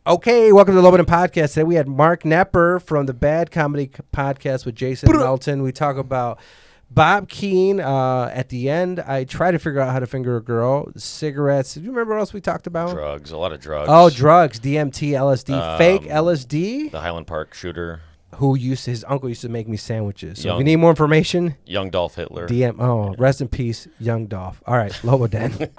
Okay, welcome to the Lobo Podcast. Today we had Mark Nepper from the Bad Comedy Podcast with Jason Melton. We talk about Bob Keane. At the end, I try to figure out how to finger a girl. Cigarettes. Do you remember what else we talked about? Drugs. A lot of drugs. Oh, drugs. DMT, LSD, fake LSD. The Highland Park shooter. His uncle used to make me sandwiches. So if you need more information, young Dolph Hitler. Rest in peace, young Dolph. All right, Lobo Den.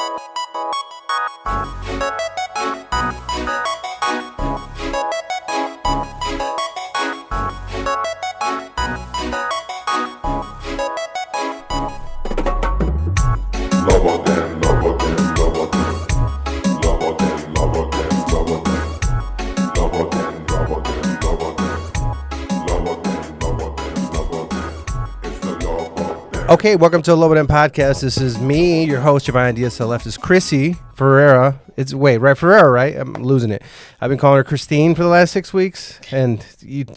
Okay, welcome to the Lobo Den Podcast. This is me, your host, Javon Diaz. To the left is Chrissy Ferreira. Ferreira, right? I'm losing it. I've been calling her Christine for the last 6 weeks, and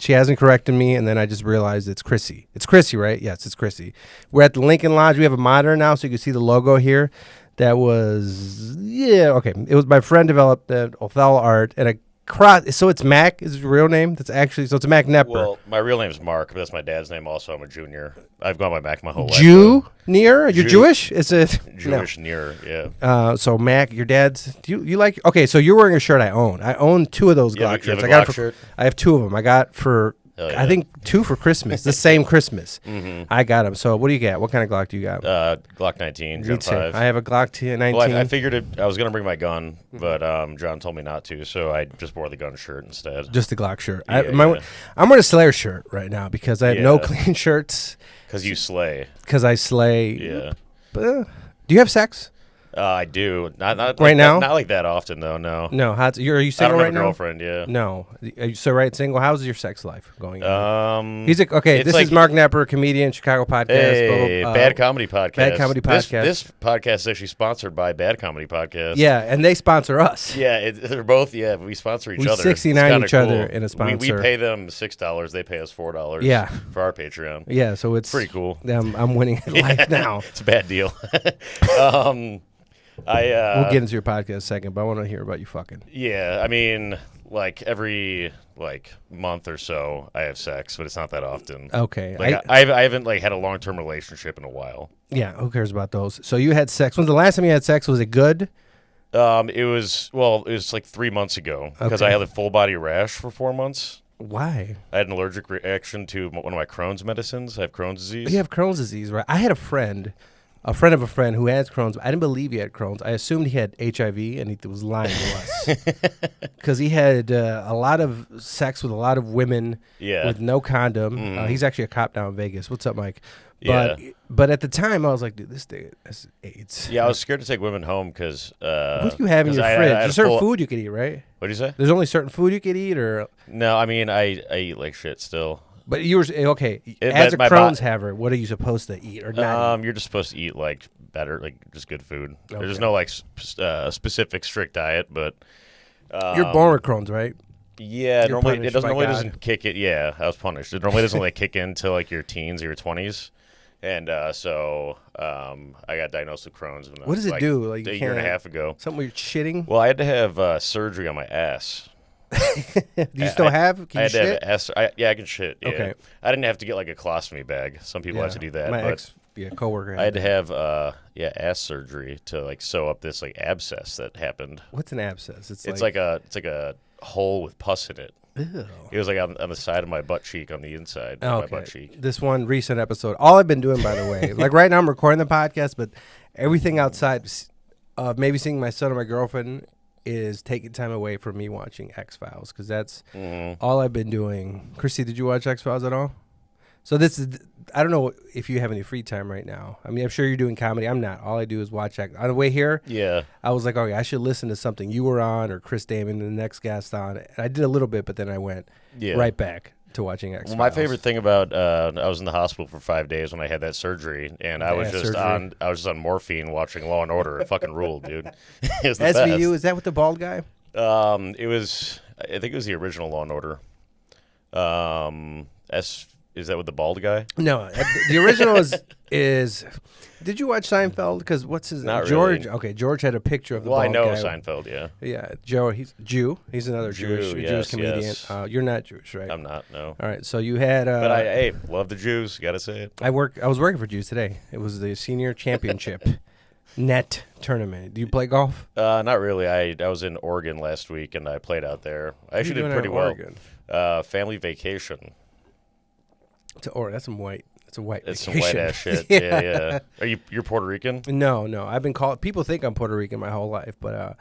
she hasn't corrected me, and then I just realized it's Chrissy. It's Chrissy, right? Yes, it's Chrissy. We're at the Lincoln Lodge. We have a monitor now, so you can see the logo here. That was, it was my friend developed that Othello art, and so it's Mack is his real name. That's actually, so it's Mack Nepper. Well, my real name is Mark, but that's my dad's name also. I'm a junior. I've gone by Mack my whole life. Junior? You're Jewish? Is it? Jewish, near, yeah. So Mack, your dad's, you like, okay, so you're wearing a shirt I own. I own two of those Glock shirts. I have two of them. I got for, I think 2 for Christmas, the same Christmas. Mm-hmm. I got them. So what do you got? What kind of Glock do you got? Glock 19, Gen 5. I have a Glock 19. Well, I figured I was going to bring my gun, but John told me not to, so I just wore the gun shirt instead. Just the Glock shirt. I'm wearing a Slayer shirt right now because I have no clean shirts. Because you slay. Because I slay. Yeah. Do you have sex? I do. Not right now? Not like that often, though, no. No. Are you single right now? I don't have a girlfriend, yeah. No. Are you single? How's your sex life going? This is Mark Nepper, comedian, Chicago podcast. Hey, Bad Comedy Podcast. Bad Comedy Podcast. This podcast is actually sponsored by Bad Comedy Podcast. Yeah, and they sponsor us. Yeah, they're both, we sponsor each other. We 69 each other in a sponsor. We pay them $6. They pay us $4 for our Patreon. Yeah, so it's pretty cool. I'm winning at life now. It's a bad deal. We'll get into your podcast in a second, but I want to hear about you fucking. Yeah, I mean, every month or so, I have sex, but it's not that often. Okay, I haven't had a long-term relationship in a while. Yeah, who cares about those? So you had sex. When's the last time you had sex? Was it good? It was 3 months ago because I had a full body rash for 4 months. Why? I had an allergic reaction to one of my Crohn's medicines. I have Crohn's disease. You have Crohn's disease, right? I had a friend of a friend who has Crohn's. I didn't believe he had Crohn's. I assumed he had HIV, and he was lying to us. Because he had a lot of sex with a lot of women with no condom. Mm. He's actually a cop down in Vegas. What's up, Mike? But at the time, I was like, dude, this thing is AIDS. Yeah, I was scared to take women home because... what do you have in your fridge? There's certain food you could eat, right? What do you say? There's only certain food you could eat? Or no, I mean, I eat like shit still. But you were okay. As a Crohn's haver, what are you supposed to eat or not? You're just supposed to eat better, just good food. Okay. There's no specific strict diet, but you're born with Crohn's, right? Yeah, normally doesn't kick it. Yeah, I was punished. It normally doesn't kick in until your teens or your 20s, and so I got diagnosed with Crohn's. What does it do? A year and a half ago. Something where you're shitting? Well, I had to have surgery on my ass. Do you still have? Can you shit? I can shit. Yeah. Okay. I didn't have to get a colostomy bag. Some people have to do that. My coworker. I had to have ass surgery to sew up this abscess that happened. What's an abscess? It's like a hole with pus in it. Ew. It was on the side of my butt cheek, on the inside of my butt cheek. This one recent episode. All I've been doing, by the way, right now I'm recording the podcast, but everything outside of maybe seeing my son or my girlfriend is taking time away from me watching X-Files, because that's all I've been doing. Chrissy, did you watch X-Files at all? So this is, I don't know if you have any free time right now. I mean, I'm sure you're doing comedy. I'm not. All I do is watch X. On the way here, I was like, okay, I should listen to something you were on or Chris Damon, the next guest on. And I did a little bit, but then I went right back to watching X-Files. Well, my favorite thing about I was in the hospital for 5 days when I had that surgery, and I was just on morphine watching Law and Order. It fucking ruled, dude. It was the SVU, best. is that with the bald guy? I think it was the original Law and Order. Is that with the bald guy? No, the original is. Did you watch Seinfeld? Because what's his name? Not George. really. Okay, George had a picture of the bald I know guy. Seinfeld. Yeah. Yeah, Joe. He's Jew. He's another Jewish comedian. Yes. You're not Jewish, right? I'm not. No. All right. So you had. But I love the Jews. Gotta say it. I was working for Jews today. It was the senior championship net tournament. Do you play golf? Not really. I was in Oregon last week and I played out there. I actually did pretty well. Family vacation. That's some white. It's a white. It's vacation. some white ass shit. Yeah. You're Puerto Rican? No. I've been called. People think I'm Puerto Rican my whole life, but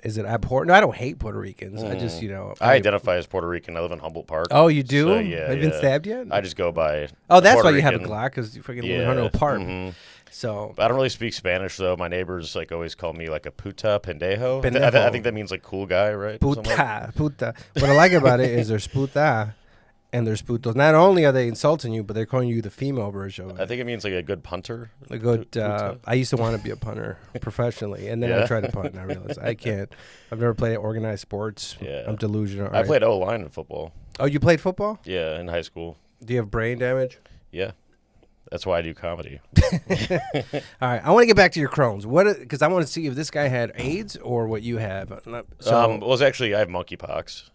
is it abhorrent? No, I don't hate Puerto Ricans. I just I identify as Puerto Rican. I live in Humboldt Park. Oh, you do? So, yeah. Have you been stabbed yet? I just go by. Oh, that's Puerto why you have a Rican. Glock, because you fucking live in Humboldt Park. Mm-hmm. So I don't really speak Spanish though. My neighbors like always call me like a puta pendejo. Pendejo. I think that means like cool guy, right? puta. What I like about it is there's puta and there's putos. Not only are they insulting you, but they're calling you the female version of it. I think it means like a good punter. A good. I used to want to be a punter professionally, and then I tried to punt, and I realized I can't. I've never played organized sports. Yeah. I'm delusional. I played O-line in football. Oh, you played football? Yeah, in high school. Do you have brain damage? Yeah. That's why I do comedy. All right, I want to get back to your Crohn's. Because I want to see if this guy had AIDS or what you have. Well, it's actually I have monkeypox.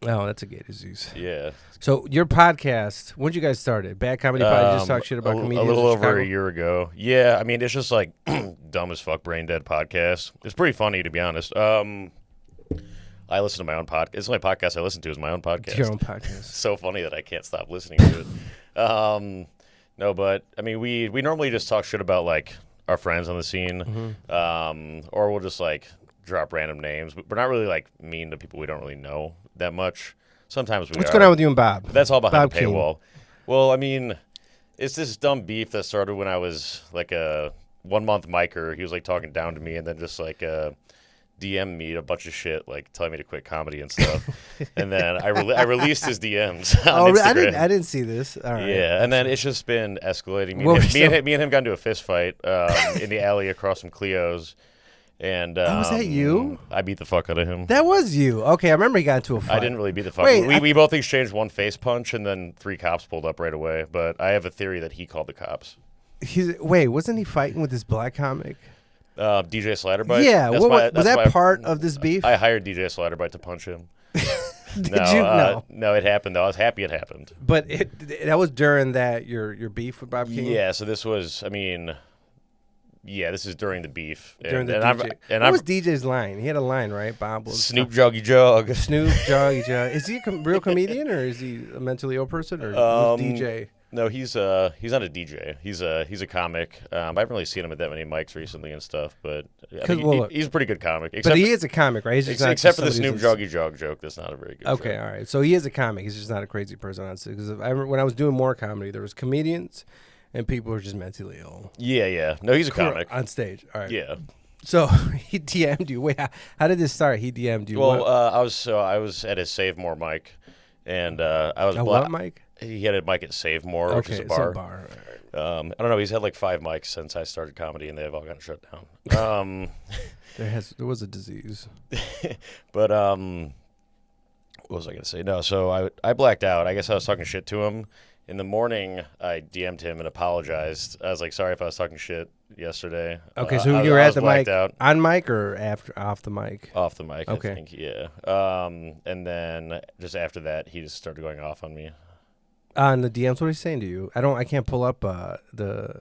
Oh, that's a gay disease. Yeah. So your podcast, when did you guys start it? Bad Comedy Pod? You just talk shit about comedians? A little over a year ago. Yeah, I mean, it's just like dumb as fuck brain dead podcast. It's pretty funny, to be honest. I listen to my own podcast. It's the only podcast I listen to is my own podcast. It's your own podcast. It's so funny that I can't stop listening to it. No, but I mean, we normally just talk shit about like our friends on the scene, or we'll just like drop random names. But we're not really like mean to people we don't really know that much. Sometimes we What's going on with you and Bob? That's all behind the Keane. paywall. Well, I mean, it's this dumb beef that started when I was like a 1 month micer. He was like talking down to me and then just like DM me a bunch of shit, like telling me to quit comedy and stuff. And then I released his DMs on Instagram. I didn't see this. All right. Yeah, and then it's just been escalating. Me and him got into a fist fight in the alley across from Cleo's. And was that you? I beat the fuck out of him. That was you. Okay, I remember he got into a fight. I didn't really beat the fuck out of him. We both exchanged one face punch, and then 3 cops pulled up right away. But I have a theory that he called the cops. Wasn't he fighting with this black comic? DJ Slatterbite? Yeah, was that part of this beef? I hired DJ Slatterbite to punch him. Did you? No. No, it happened, though. I was happy it happened. But that was during your beef with Bob King? Yeah, so this was, I mean... Yeah, this is during the beef. During the DJ. What was DJ's line? He had a line, right? Bob was Snoop Joggy Jog. Snoop Joggy Jog. Is he a real comedian or is he a mentally ill person or DJ? No, he's not a DJ. He's a comic. I haven't really seen him at that many mics recently and stuff, but he's a pretty good comic. But he is a comic, right? Except for the Snoop Joggy Jog joke, that's not a very good joke. Okay, all right. So he is a comic. He's just not a crazy person on stage. Because when I was doing more comedy, there was comedians. And people are just mentally ill. Yeah. No, he's a comic. On stage. All right. Yeah. So he DM'd you. Wait, how did this start? He DM'd you. Well, I was at his Save More mic, and I was what mic? He had a mic at Save More, which is a bar. It's a bar. I don't know. He's had like 5 mics since I started comedy, and they've all gotten shut down. There was a disease. But what was I gonna say? No, so I blacked out. I guess I was talking shit to him. In the morning, I DM'd him and apologized. I was like, sorry if I was talking shit yesterday. Okay, so you were at the mic, on mic or off the mic? Off the mic, okay. I think, yeah. And then just after that, he just started going off on me. On the DMs, what was he saying to you? I can't pull up the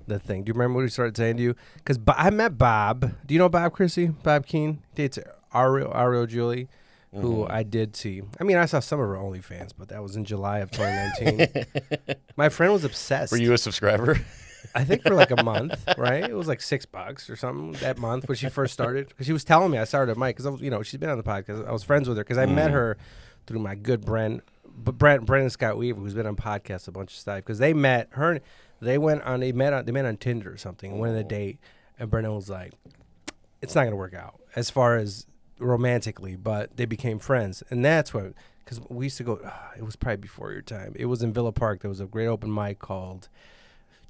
thing. Do you remember what he started saying to you? Because I met Bob. Do you know Bob Chrissy? Bob Keane? Dates Ariel Julie. Who I did see. I mean, I saw some of her OnlyFans, but that was in July of 2019. My friend was obsessed. Were you a subscriber? I think for like a month, right? It was like $6 or something that month when she first started. Because she was telling me I started at Mike because she's been on the podcast. I was friends with her because I met her through my good Brandon Scott Weaver, who's been on podcasts a bunch of stuff. Because they met her. They met on Tinder or something and went on a date. And Brendan was like, "It's not gonna work out as far as." Romantically, but they became friends, and that's what, because we used to go. It was probably before your time. It was in Villa Park. There was a great open mic called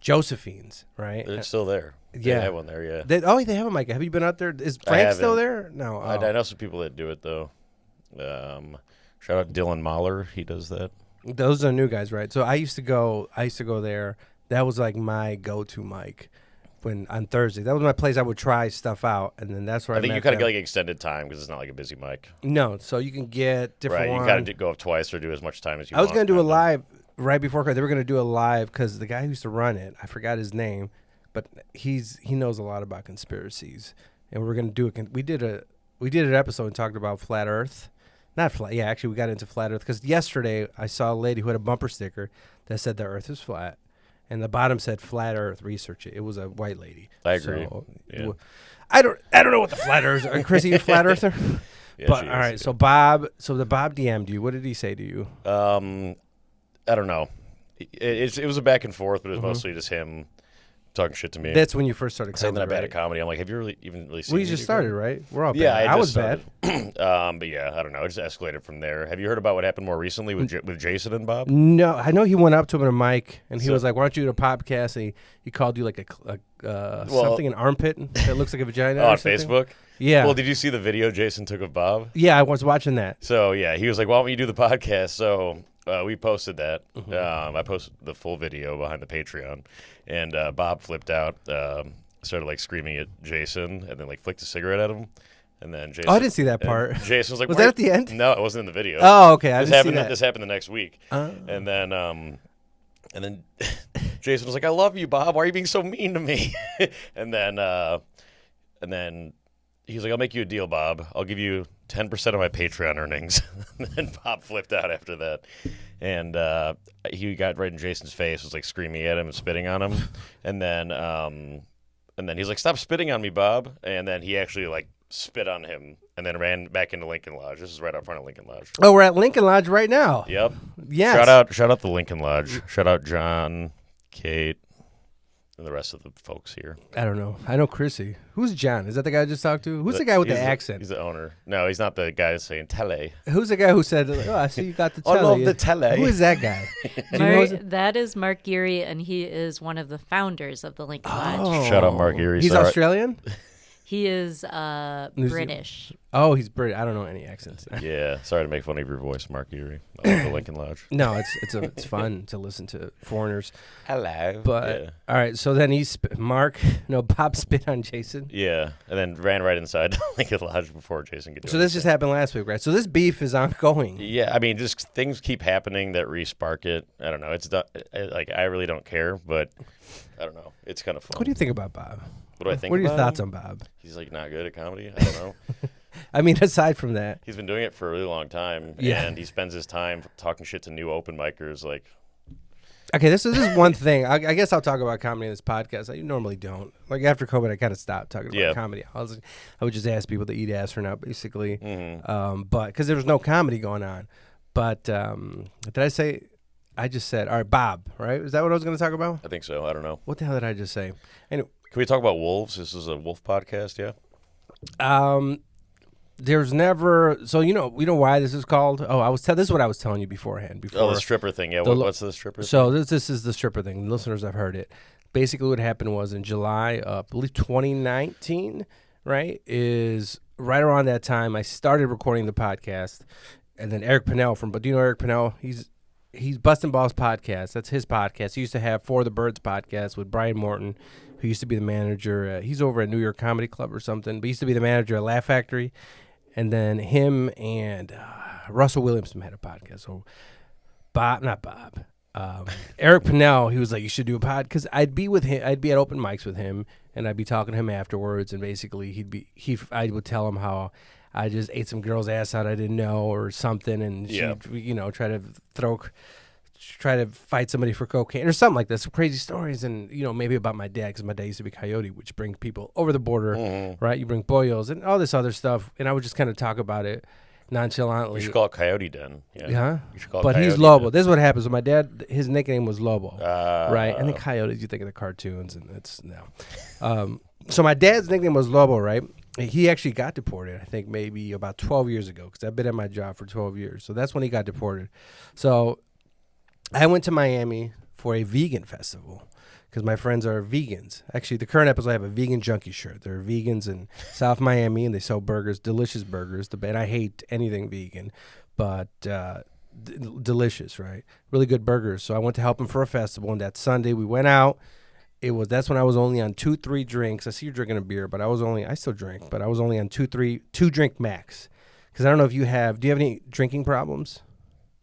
Josephine's, right? It's still there. Yeah, they have one there. Yeah. They have a mic. Have you been out there? Is Frank still there? No, I know some people that do it though. Shout out Dylan Mahler. He does that. Those are new guys, right? So I used to go there. That was like my go-to mic when on Thursday. That was my place I would try stuff out, and then that's where I think met you kind of them. get like extended time because it's not like a busy mic. No, so you can get different Right, you ones. kind of go up twice or do as much time as you I want. was gonna do a kinda. live right before they were gonna do a live because the guy who used to run it, I forgot his name, but he knows a lot about conspiracies, and we're gonna do it. We did an episode and talked about flat Earth, not flat. Yeah, actually, we got into flat Earth because yesterday I saw a lady who had a bumper sticker that said the Earth is flat, and the bottom said flat Earth. Research it. It was a white lady. I agree. So, Yeah. I don't know what the flat Earth. Are Chrissy, you a flat earther? Yeah, But she all is, right, yeah. so Bob DM'd you. What did he say to you? I don't know. It was a back and forth, but it was mostly just him talking shit to me. That's when you first started saying that I'm comedy, bad at right? comedy. I'm like, have you really seen We me just do started, comedy? right? We're all Yeah, bad. I was just bad. started. But yeah, I don't know. It just escalated from there. Have you heard about what happened more recently with with Jason and Bob? No, I know he went up to him in a mic, and he So- was like, "Why don't you do a podcast?" And he called you like something, an armpit that looks like a vagina. Oh, or on something. Facebook? Yeah. Well, did you see the video Jason took of Bob? Yeah, I was watching that. So yeah, he was like, "Why don't you do the podcast?" So we posted that. Mm-hmm. I posted the full video behind the Patreon, and Bob flipped out, started like screaming at Jason, and then like flicked a cigarette at him, and then Jason. Oh, I didn't see that and part. Jason was like, Was "Why that at the end? No, it wasn't in the video. Oh, okay. I this didn't happened. see that. This happened the next week, Oh. and then Jason was like, "I love you, Bob. Why are you being so mean to me?" and then he was like, "I'll make you a deal, Bob. I'll give you 10% of my Patreon earnings." And then Bob flipped out after that, and he got right in Jason's face, was like screaming at him and spitting on him, and then he's like, "Stop spitting on me, Bob!" And then he actually like spit on him, and then ran back into Lincoln Lodge. This is right out front of Lincoln Lodge. Oh, we're at Lincoln Lodge right now. Yep. Yes. Shout out the Lincoln Lodge. Shout out John, Kate, and the rest of the folks here. I don't know. I know Chrissy. Who's John? Is that the guy I just talked to? Who's the guy with the accent? He's the owner. No, he's not the guy that's saying tele. Who's the guy who said, "Oh, I see you got the I tele"? love the tele. Who is that guy? Do you know his- That is Mark Geary, and he is one of the founders of the Lincoln Lodge. Oh. Shout out Mark Erie. He's Sorry. Australian? He is New British. Oh, he's British. I don't know any accents. Yeah, sorry to make fun of your voice, Mark Erie. I love the Lincoln Lodge. No, it's fun to listen to foreigners. Hello. But all right, so then Bob spit on Jason. Yeah, and then ran right inside Lincoln Lodge before Jason could do So this just happened last week, right? So this beef is ongoing. Yeah, I mean, just things keep happening that re-spark it. I don't know. It's not, like I really don't care, but I don't know. It's kind of fun. What do you think about Bob? What do I think? What are your about thoughts him? on Bob? He's like not good at comedy. I don't know. I mean, aside from that, He's been doing it for a really long time, Yeah. and he spends his time talking shit to new open micers. Like, okay, this is one thing. I guess I'll talk about comedy in this podcast. I normally don't. Like after COVID, I kind of stopped talking about Yeah. comedy. I would just ask people to eat ass for now, basically. mm-hmm. But because there was no comedy going on. But did I say? I just said, all right, Bob. Right? Is that what I was going to talk about? I think so. I don't know. What the hell did I just say? Anyway, Can we talk about wolves? This is a wolf podcast, yeah. there's never. So you know why this is called? Oh, this is what I was telling you beforehand. Before Oh, the stripper thing. Yeah. What's the stripper thing? So this is the stripper thing. Listeners have heard it. Basically, what happened was in July, I believe 2019, right? Is right around that time I started recording the podcast, and then Eric Pennell do you know Eric Pennell? He's Bustin' Balls podcast. That's his podcast. He used to have For the Birds podcast with Brian Morton, who used to be the manager. He's over at New York Comedy Club or something, but he used to be the manager at Laugh Factory. And then him and Russell Williamson had a podcast. So Eric Pennell, he was like, you should do a pod, because I'd be with him. I'd be at open mics with him, and I'd be talking to him afterwards. And basically, I would tell him how I just ate some girl's ass out I didn't know or something, and Yeah. she'd try to fight somebody for cocaine or something like that. Some crazy stories, and maybe about my dad, because my dad used to be Coyote, which bring people over the border, Mm-hmm. right? You bring boyos and all this other stuff, and I would just kind of talk about it nonchalantly. You should call it Coyote Den. Yeah. Yeah, You should call it but he's Coyote Lobo. Den. This is what happens. So my dad, his nickname was Lobo, right? And then Oh. Coyotes, you think of the cartoons, and it's no. So my dad's nickname was Lobo, right? He actually got deported, I think maybe about 12 years ago, because I've been at my job for 12 years. So that's when he got deported. So I went to Miami for a vegan festival, because my friends are vegans. Actually, the current episode, I have a vegan junkie shirt. They're vegans in South Miami, and they sell burgers, delicious burgers. And I hate anything vegan. But delicious, right? Really good burgers. So I went to help him for a festival, and that Sunday we went out. That's when I was only on 2-3 drinks. I see you're drinking a beer, but I still drink, but I was only on 2 drink max. Because I don't know if do you have any drinking problems?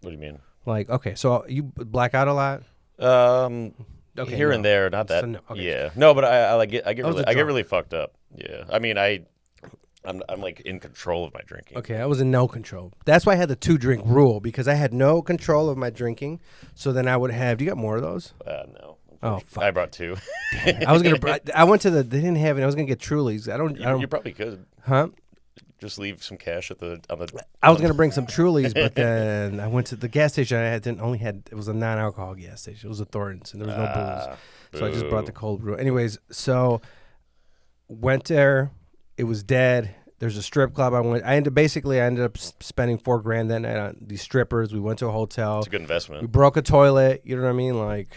What do you mean? Like, okay, so you black out a lot? Okay, here and there, not that. So no, okay. Yeah, no, but I get really fucked up. Yeah, I mean, I'm like in control of my drinking. Okay, I was in no control. That's why I had the 2 drink rule, because I had no control of my drinking. So then I would have. Do you got more of those? No. Oh, fuck. I brought 2. I was gonna. I went to they didn't have it. I was gonna get Trulies. I don't. You probably could. Huh? Just leave some cash on the. I was gonna bring some Trulies, but then I went to the gas station. It was a non-alcohol gas station. It was a Thornton's, and there was no booze. So I just brought the cold brew. Anyways, so went there. It was dead. There's a strip club. I ended up spending $4,000 that night on these strippers. We went to a hotel. It's a good investment. We broke a toilet. You know what I mean? Like,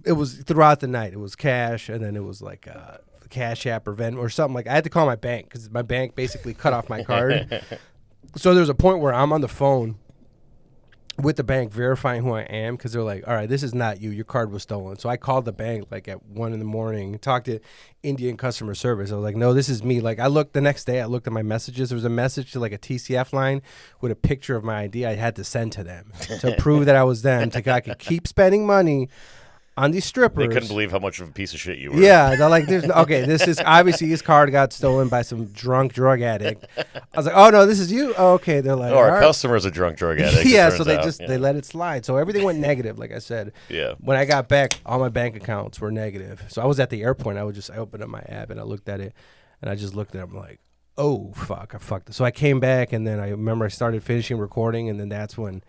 it was throughout the night. It was cash, and then it was like Cash App or Venmo or something. Like, I had to call my bank because my bank basically cut off my card. So there's a point where I'm on the phone with the bank verifying who I am, because they're like, all right, this is not you. Your card was stolen. So I called the bank like at 1 a.m, talked to Indian customer service. I was like, no, this is me. Like, the next day I looked at my messages. There was a message to like a TCF line with a picture of my ID I had to send to them to prove that I was them, so I could keep spending money on these strippers. They couldn't believe how much of a piece of shit you were. Yeah, they're like, this is obviously his card got stolen by some drunk drug addict. I was like, oh no, this is you. Oh, okay, they're like, our customer's a drunk drug addict. Yeah, so they let it slide. So everything went negative, like I said. Yeah. When I got back, all my bank accounts were negative. So I was at the airport. I opened up my app and I looked at it, and I just looked at it. I'm like, oh fuck, I fucked it. So I came back, and then I remember I started finishing recording, and then that's when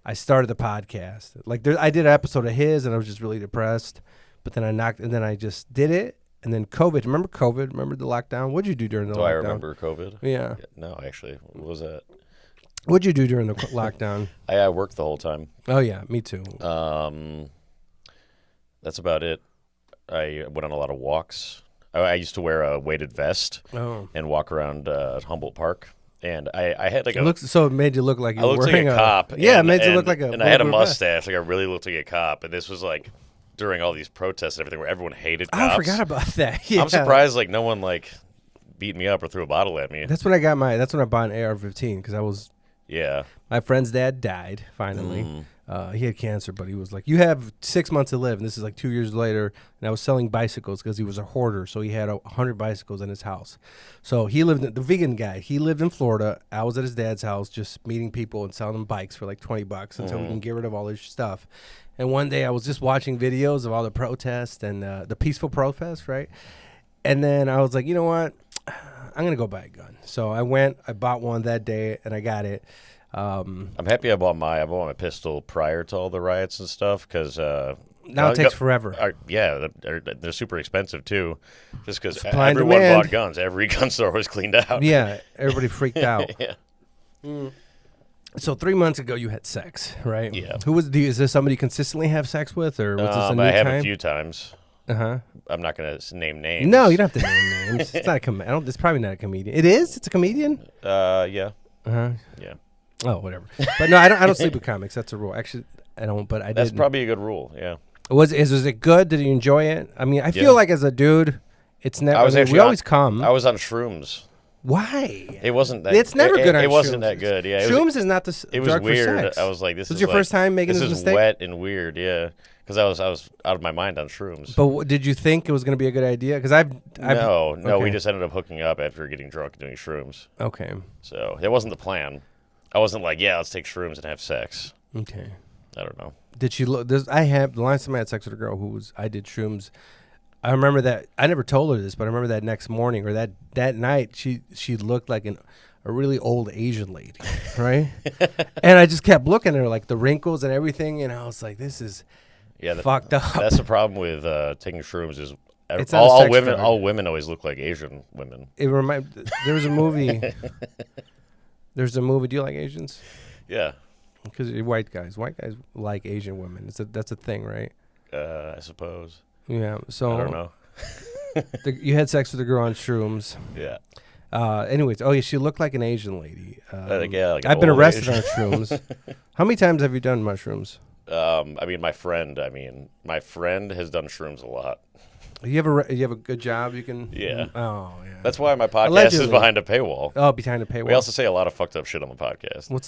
I started the podcast. Like, I did an episode of his, and I was just really depressed. But then I just did it. And then COVID. Remember COVID? Remember the lockdown? What'd you do during the lockdown? Do I remember COVID? Yeah. No, actually. What was that? What'd you do during the lockdown? I worked the whole time. Oh, yeah. Me too. That's about it. I went on a lot of walks. I used to wear a weighted vest and walk around Humboldt Park. And I had like so it made you look like you were wearing like a cop. Yeah, it made you look like a. And I had a mustache. Like, I really looked like a cop. And this was like during all these protests and everything where everyone hated cops. I forgot about that. Yeah. I'm surprised like no one like beat me up or threw a bottle at me. That's when I bought an AR-15, because I was. Yeah. My friend's dad died finally. He had cancer, but he was like, you have 6 months to live. And this is like 2 years later. And I was selling bicycles because he was a hoarder. So he had 100 bicycles in his house. So the vegan guy, he lived in Florida. I was at his dad's house just meeting people and selling them bikes for like $20 until we can get rid of all his stuff. And one day I was just watching videos of all the protests and the peaceful protests, right? And then I was like, you know what? I'm going to go buy a gun. So I bought one that day, and I got it. I'm happy I bought my pistol prior to all the riots and stuff, because now it takes forever. They're super expensive too, just because Supply and everyone demand. bought guns. Every gun store was cleaned out. Yeah, everybody freaked out. Yeah. So 3 months ago, you had sex, right? Yeah. Is this somebody you consistently have sex with, or was this a new I have time? a few times. Uh-huh. I'm not gonna name names. No, you don't have to name names. It's not it's probably not a comedian. It is? It's a comedian? Yeah. Uh-huh. Yeah. Oh, whatever. But no, I don't sleep with comics. That's a rule. Actually, I don't, but I did. That's probably a good rule, yeah. Was it good? Did you enjoy it? I mean, I feel like as a dude, it's never. We always come. I was on shrooms. Why? It wasn't that. It's never good on shrooms. It wasn't that good. Yeah. Shrooms is not the. It was drug weird. For sex. I was like, this was is your like, first time making this is mistake? wet and weird. Yeah. Because I was out of my mind on shrooms. But did you think it was going to be a good idea? Because No, okay. we just ended up hooking up after getting drunk and doing shrooms. Okay. So it wasn't the plan. I wasn't like, yeah, let's take shrooms and have sex. Okay. I don't know. Did she look? The last time I had sex with a girl I did shrooms. I remember that. I never told her this, but I remember that next morning or that night, she looked like a really old Asian lady, right? And I just kept looking at her, like the wrinkles and everything, and I was like, this is fucked up. That's the problem with taking shrooms is It's all women always look like Asian women. There was a movie. There's a movie. Do you like Asians? Yeah. Because white guys like Asian women. That's a thing, right? I suppose. Yeah. So I don't know. You had sex with a girl on shrooms. Yeah. Anyways, she looked like an Asian lady. Like I've been old arrested Asian. on shrooms. How many times have you done mushrooms? I mean, my friend has done shrooms a lot. You have a good job. You can. Yeah. Oh yeah. That's why my podcast Allegedly. is behind a paywall. Oh, behind a paywall. We also say a lot of fucked up shit on the podcast. What's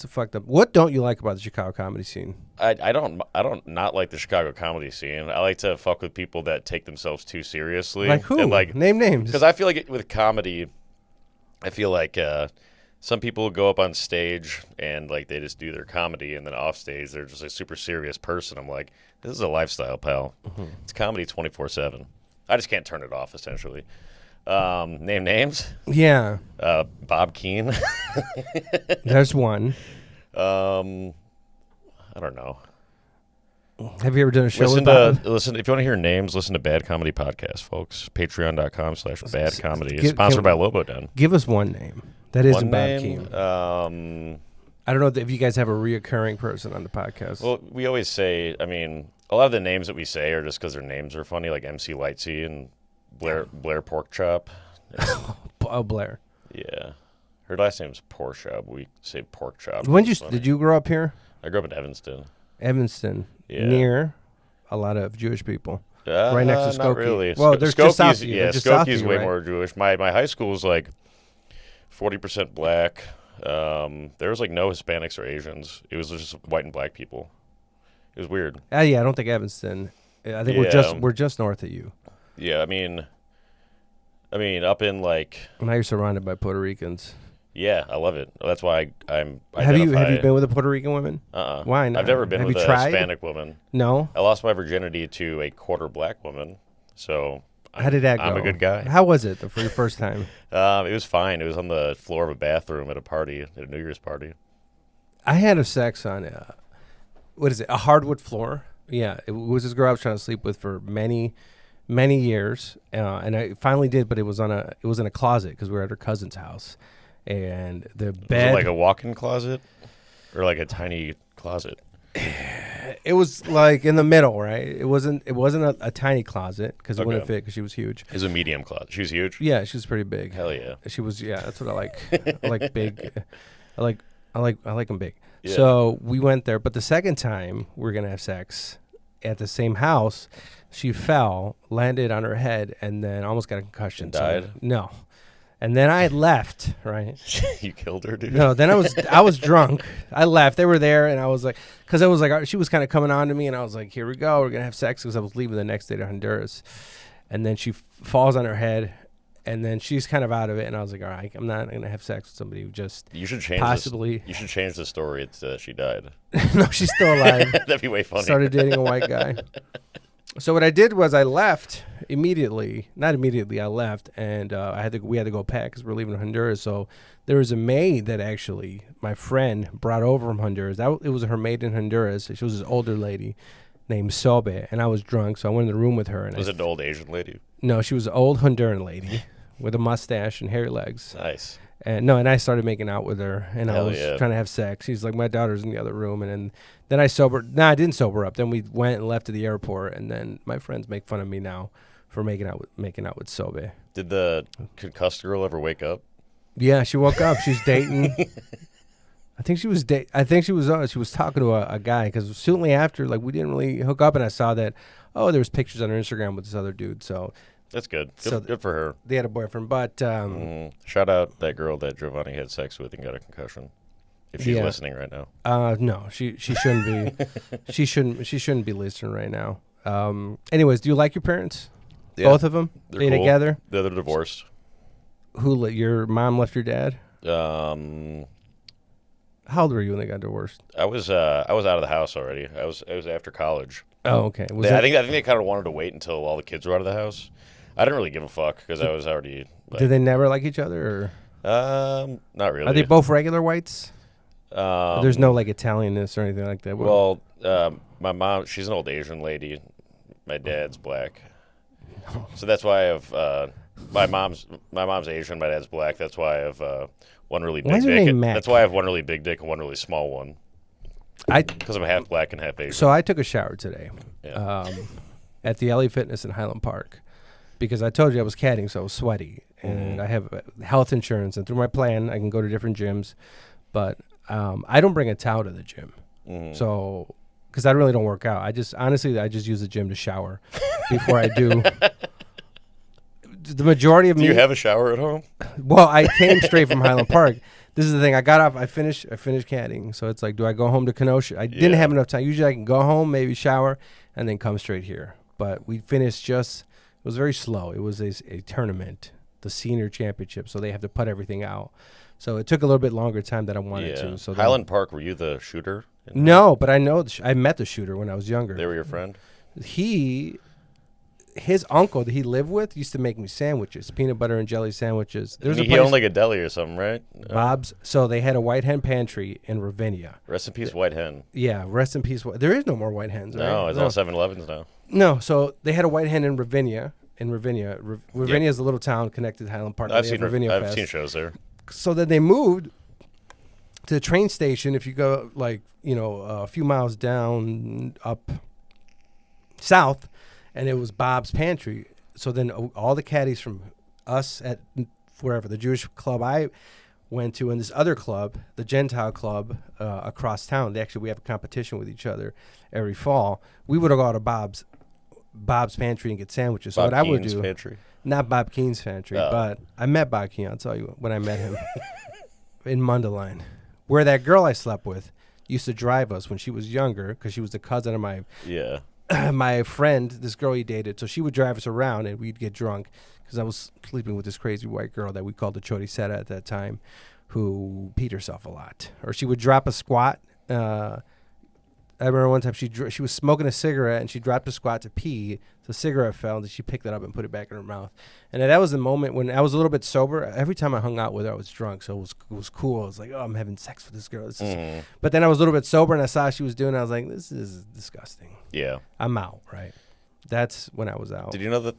the fucked up? What don't you like about the Chicago comedy scene? I don't not like the Chicago comedy scene. I like to fuck with people that take themselves too seriously. Like who? And Name names. Because I feel like with comedy, I feel like some people go up on stage and like they just do their comedy, and then off stage they're just a super serious person. I'm like, this is a lifestyle, pal. Mm-hmm. It's comedy 24/7. I just can't turn it off. Essentially, name names. Yeah. Bob Keane. There's one. I don't know. Have you ever done a show Listen with Bob? listen. If you want to hear names, listen to Bad Comedy Podcast, folks. Patreon.com/Bad Comedy. It's Give- sponsored can- by Lobo Den. Give us one name. That isn't One Bob name. Keane. I don't know if you guys have a reoccurring person on the podcast. Well, we always say. I mean, a lot of the names that we say are just because their names are funny, like MC Lightsey and Blair Porkchop. Oh, Blair. Yeah, her last name's Porkchop. We say Porkchop. Did you grow up here? I grew up in Evanston. Evanston, Yeah. near a lot of Jewish people. Right next to Not Skokie. really. Well, there's just south of you. Yeah, There's just south of Skokie's you, way right? more Jewish. My high school was like 40% black. There was like no Hispanics or Asians. It was just white and black people. It was weird. Yeah, I don't think Evanston. I think Yeah. we're just north of you. Yeah, I mean, up in like, Now you're surrounded by Puerto Ricans. yeah, I love it. That's why I'm. Have you been with a Puerto Rican woman? Why not? I've never been Have with you a tried? Hispanic woman. No. I lost my virginity to a quarter black woman. So How did that go? I'm a good guy. How was it for your first time? It was fine. It was on the floor of a bathroom at a party, at a New Year's party. I had a sex on what is it? A hardwood floor. Yeah, it was this girl I was trying to sleep with for many years, and I finally did. But it was in a closet because we were at her cousin's house, and the bed. Was it like a walk-in closet, or like a tiny closet? It was like in the middle, right? It wasn't a tiny closet because it wouldn't Okay. fit because she was huge. It was a medium closet. She was huge. Yeah, she was pretty big. Hell yeah. She was. Yeah, that's what I like. I like big. I like them big. Yeah. So we went there, but the second time we were gonna have sex at the same house, she fell, landed on her head, and then almost got a concussion. And died? No. And then I left, right? You killed her, dude. No, then I was drunk. I left. They were there, and I was like, because I was like, she was kind of coming on to me, and I was like, here we go, we're gonna have sex, because I was leaving the next day to Honduras, and then she falls on her head, and then she's kind of out of it, and I was like, all right, I'm not gonna have sex with somebody who just You should change possibly. You should change the story. It's she died. No, she's still alive. That'd be way funny. Started dating a white guy. So what I did was I left immediately. Not immediately. I left, and we had to go pack because we're leaving Honduras. So there was a maid that actually my friend brought over from Honduras. It was her maid in Honduras. She was this older lady named Sobe, and I was drunk, so I went in the room with her. And Was it an old Asian lady? No, she was an old Honduran lady with a mustache and hairy legs. Nice. And I started making out with her, and I Hell was yeah. trying to have sex. She's like, my daughter's in the other room, and then I sobered. No, I didn't sober up. Then we went and left to the airport, and then my friends make fun of me now for making out with Sobe. Did the concussed girl ever wake up? Yeah, she woke up. She's dating. I think she was she was talking to a guy because shortly after, like, we didn't really hook up, and I saw that there was pictures on her Instagram with this other dude. So That's good. So Good for her. they had a boyfriend, but Shout out that girl that Giovanni had sex with and got a concussion. If she's Yeah. listening right now. no, she shouldn't be. she shouldn't be listening right now. Anyways, do you like your parents? Yeah, Both of them? they're They cool. together? They're divorced. Your mom left your dad? Um, How old were you when they got divorced? I was out of the house already. It was after college. Oh, okay. I think they kind of wanted to wait until all the kids were out of the house. I didn't really give a fuck because I was already. Did they never like each other? Not really. Are they both regular whites? There's no like Italianness or anything like that. Well, my mom, she's an old Asian lady. My dad's black, so that's why I have. My mom's Asian. My dad's black. That's why I have one really Why big is her dick. name Mack? That's why I have one really big dick and one really small one. Because I'm half black and half Asian. So I took a shower today, Yeah. at the LA Fitness in Highland Park, because I told you I was caddying, so I was sweaty, and I have health insurance, and through my plan I can go to different gyms, but I don't bring a towel to the gym. So, because I really don't work out. I just use the gym to shower before I do. The majority of me. Do you have a shower at home? Well, I came straight from Highland Park. This is the thing. I got off. I finished caddying. So it's like, do I go home to Kenosha? I didn't have enough time. Usually I can go home, maybe shower, and then come straight here. But we finished it was very slow. It was a tournament, the senior championship. So they have to put everything out. So it took a little bit longer time than I wanted to. So Highland Park, were you the shooter? No, but I know I met the shooter when I was younger. They were your friend? His uncle that he lived with used to make me sandwiches, peanut butter and jelly sandwiches. He owned like a deli or something, right? Bob's. So they had a White Hen pantry in Ravinia. Rest in peace, White Hen. Yeah, rest in peace. There is no more White Hens, right? No, it's all 7-Elevens now. No, so they had a White Hen in Ravinia. Ravinia is a little town connected to Highland Park. I've seen shows there. So then they moved to the train station. If you go a few miles down up south, and it was Bob's Pantry. So then all the caddies from us at wherever, the Jewish club I went to, and this other club, the Gentile club across town, we have a competition with each other every fall. We would go to Bob's Pantry and get sandwiches. So what I would do, Pantry. Not Bob Keene's Pantry, but I met Bob Keene, I'll tell you, when I met him in Mundelein, where that girl I slept with used to drive us when she was younger, because she was the cousin of my friend, this girl he dated. So she would drive us around and we'd get drunk, because I was sleeping with this crazy white girl that we called the Choriceta at that time, who peed herself a lot. Or she would drop a squat. I remember one time she was smoking a cigarette and she dropped a squat to pee. The cigarette fell and she picked it up and put it back in her mouth. And that was the moment when I was a little bit sober. Every time I hung out with her, I was drunk, so it was cool. I was like, oh, I'm having sex with this girl. But then I was a little bit sober and I saw she was doing it. I was like, this is disgusting. Yeah. I'm out, right? That's when I was out. Did you know that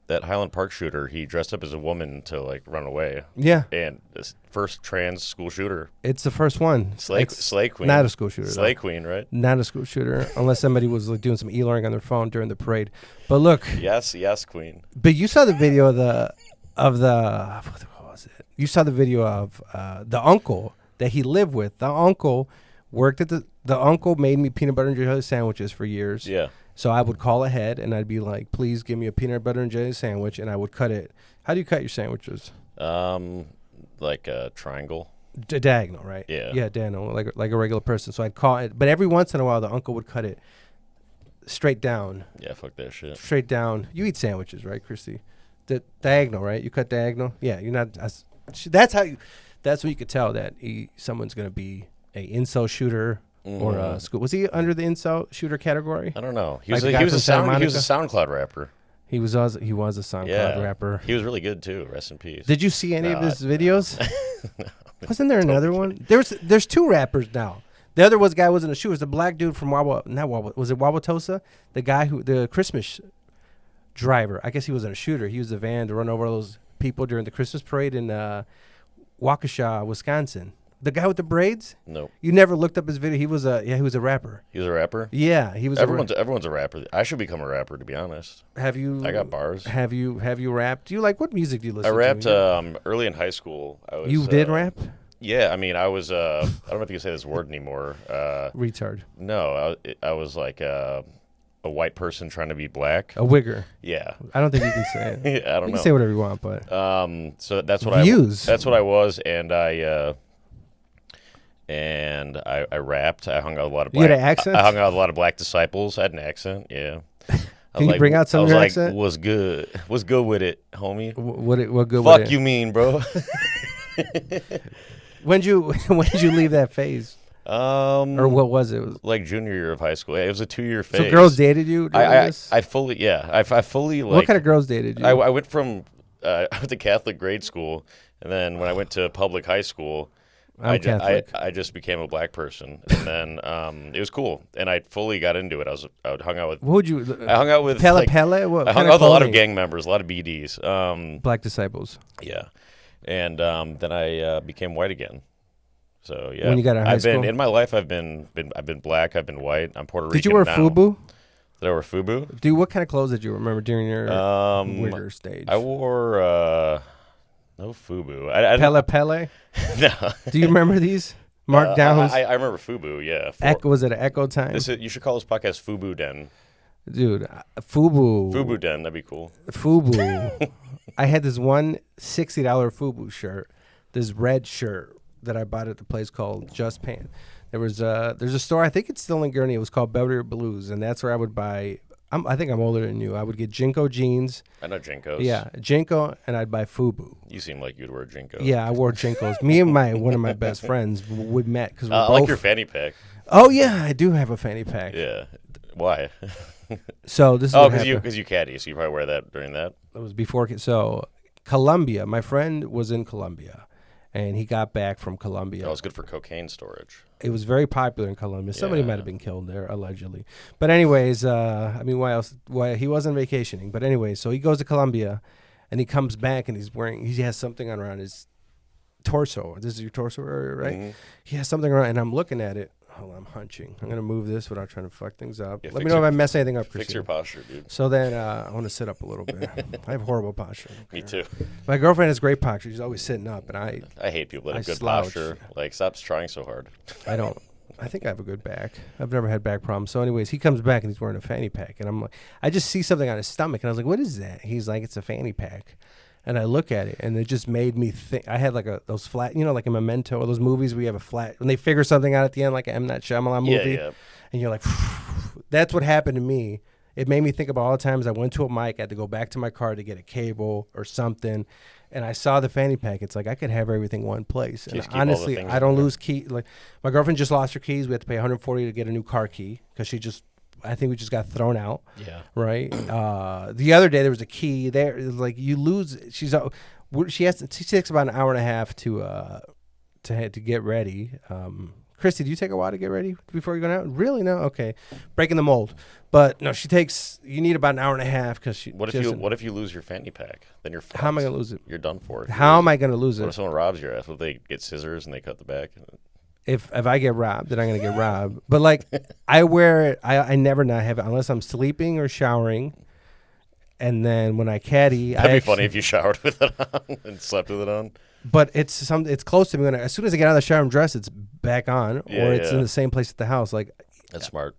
that Highland Park shooter, he dressed up as a woman to run away? Yeah. And this first trans school shooter. It's the first one. Slay Queen. Not a school shooter. Slay Queen, right? Not a school shooter, unless somebody was doing some e-learning on their phone during the parade. But look. Yes, Queen. But you saw the video of the what was it? You saw the video of the uncle that he lived with. The uncle worked at the uncle made me peanut butter and jelly sandwiches for years. Yeah. So I would call ahead and I'd be like, please give me a peanut butter and jelly sandwich, and I would cut it. How do you cut your sandwiches? Like a triangle. Diagonal, right? Yeah. Yeah, diagonal, like a regular person. So I'd call it, but every once in a while the uncle would cut it straight down. Yeah, fuck that shit. Straight down. You eat sandwiches, right, Christy? The diagonal, right? You cut diagonal. Yeah, you're not. That's how you. That's when you could tell that someone's gonna be a incel shooter. Or a school. Was he under the incel shooter category? I don't know. He Like was the guy a from SoundCloud rapper. He was a SoundCloud rapper. He was really good too. Rest in peace. Did you see any of his videos? No. Wasn't there another one? There's two rappers now. The other guy wasn't a shooter. It was the black dude from was it Wauwatosa? The guy the Christmas driver. I guess he wasn't a shooter. He used a van to run over all those people during the Christmas parade in Waukesha, Wisconsin. The guy with the braids? No. You never looked up his video? He was a rapper. He was a rapper? Yeah, he was. Everyone's a rapper. I should become a rapper, to be honest. Have you? I got bars. Have you rapped? Do you what music do you listen to? I rapped early in high school. You did rap? Yeah, I mean, I was. I don't know if you can say this word anymore. Retard. No, I was like a white person trying to be black. A wigger. Yeah. I don't think you can say it. Yeah, I don't know. You can say whatever you want, but. So that's what That's what I was, and I rapped. I hung out with a lot of black. You had an accent? I hung out with a lot of black disciples. I had an accent, yeah. Can you bring out some of your accent? I was like, what's good with it, homie? What good Fuck with it? you mean, bro? When'd you leave that phase? Or what was it? Like junior year of high school. Yeah, it was a 2-year phase. So girls dated you? I fully What kind of girls dated you? I went from I went to Catholic grade school, and then when I went to public high school, I just became a black person, and then it was cool, and I fully got into it. I hung out with. I hung out with Pele? I hung out with a lot of gang members, a lot of BDs. Black disciples. Yeah, and then I became white again. So yeah, when you got out of high school? In my life, I've been black. I've been white. I'm Puerto Rican. Did you wear now. FUBU? Did I wear FUBU? Dude, what kind of clothes did you remember during your wigger stage? I wore no FUBU. Pele? No. Do you remember these? Mark Downs. I remember Fubu. Yeah. Was it Echo Time? You should call this podcast Fubu Den. Dude, Fubu. Fubu Den. That'd be cool. Fubu. I had this one $60 Fubu shirt, this red shirt that I bought at the place called Just Pants. There's a store, I think it's still in Gurney. It was called Beverly Blues, and that's where I would buy. I think I'm older than you. I would get Jinko jeans. I know Jinkos. Yeah, Jinko, and I'd buy Fubu. You seem like you'd wear Jinkos. Yeah, I wore Jinkos. Me and one of my best friends we met because I like your fanny pack. Oh yeah, I do have a fanny pack. Yeah. Why? So this is because you caddy, so you probably wear that during that. It was before. So Colombia, my friend was in Colombia, and he got back from Colombia. That was good for cocaine storage. It was very popular in Colombia. Somebody Yeah. might have been killed there, allegedly. But anyways, I mean, why else? Why he wasn't vacationing? But anyways, so he goes to Colombia, and he comes back, and he has something on around his torso. This is your torso area, right? Mm-hmm. He has something around, and I'm looking at it. Hold on, I'm hunching. I'm gonna move this without trying to fuck things up. Yeah, Let me know if I mess anything up. Fix Christine. your posture, dude. So then I want to sit up a little bit. I have horrible posture. Me too. My girlfriend has great posture. She's always sitting up, and I hate people that have good slouch. posture. Like, stop trying so hard. don't. I think I have a good back. I've never had back problems. So anyways, he comes back and he's wearing a fanny pack. And I'm like, I just see something on his stomach. And I was like, what is that? He's like, it's a fanny pack. And I look at it, and it just made me think. I had like those flat, like a Memento, or those movies where you have a flat, when they figure something out at the end, like an M. Night Shyamalan movie. Yeah. And you're like, that's what happened to me. It made me think about all the times I went to a mic, I had to go back to my car to get a cable or something. And I saw the fanny pack. It's like I could have everything one place. And Just keep all the honestly, things I don't in there. lose key. Like my girlfriend just lost her keys. We had to pay $140 to get a new car key because I think we just got thrown out. Yeah. Right. The other day there was a key there. It was like you lose. She takes about an hour and a half to get ready. Christy, do you take a while to get ready before you go out? Really? No. Okay. Breaking the mold. But no, you need about an hour and a half because she. What if you lose your fanny pack? Then you're fucked. How am I gonna lose it? You're done for. How am I gonna lose What it? if someone robs your ass? What if they get scissors and they cut the back? If I get robbed, then I'm gonna get robbed. But like, I wear it. I never not have it unless I'm sleeping or showering. And then when I caddy, That'd be funny if you showered with it on and slept with it on. But it's close to me. As soon as I get out of the shower and dress, it's back on, Yeah, or it's in yeah. the same place at the house. Like That's smart.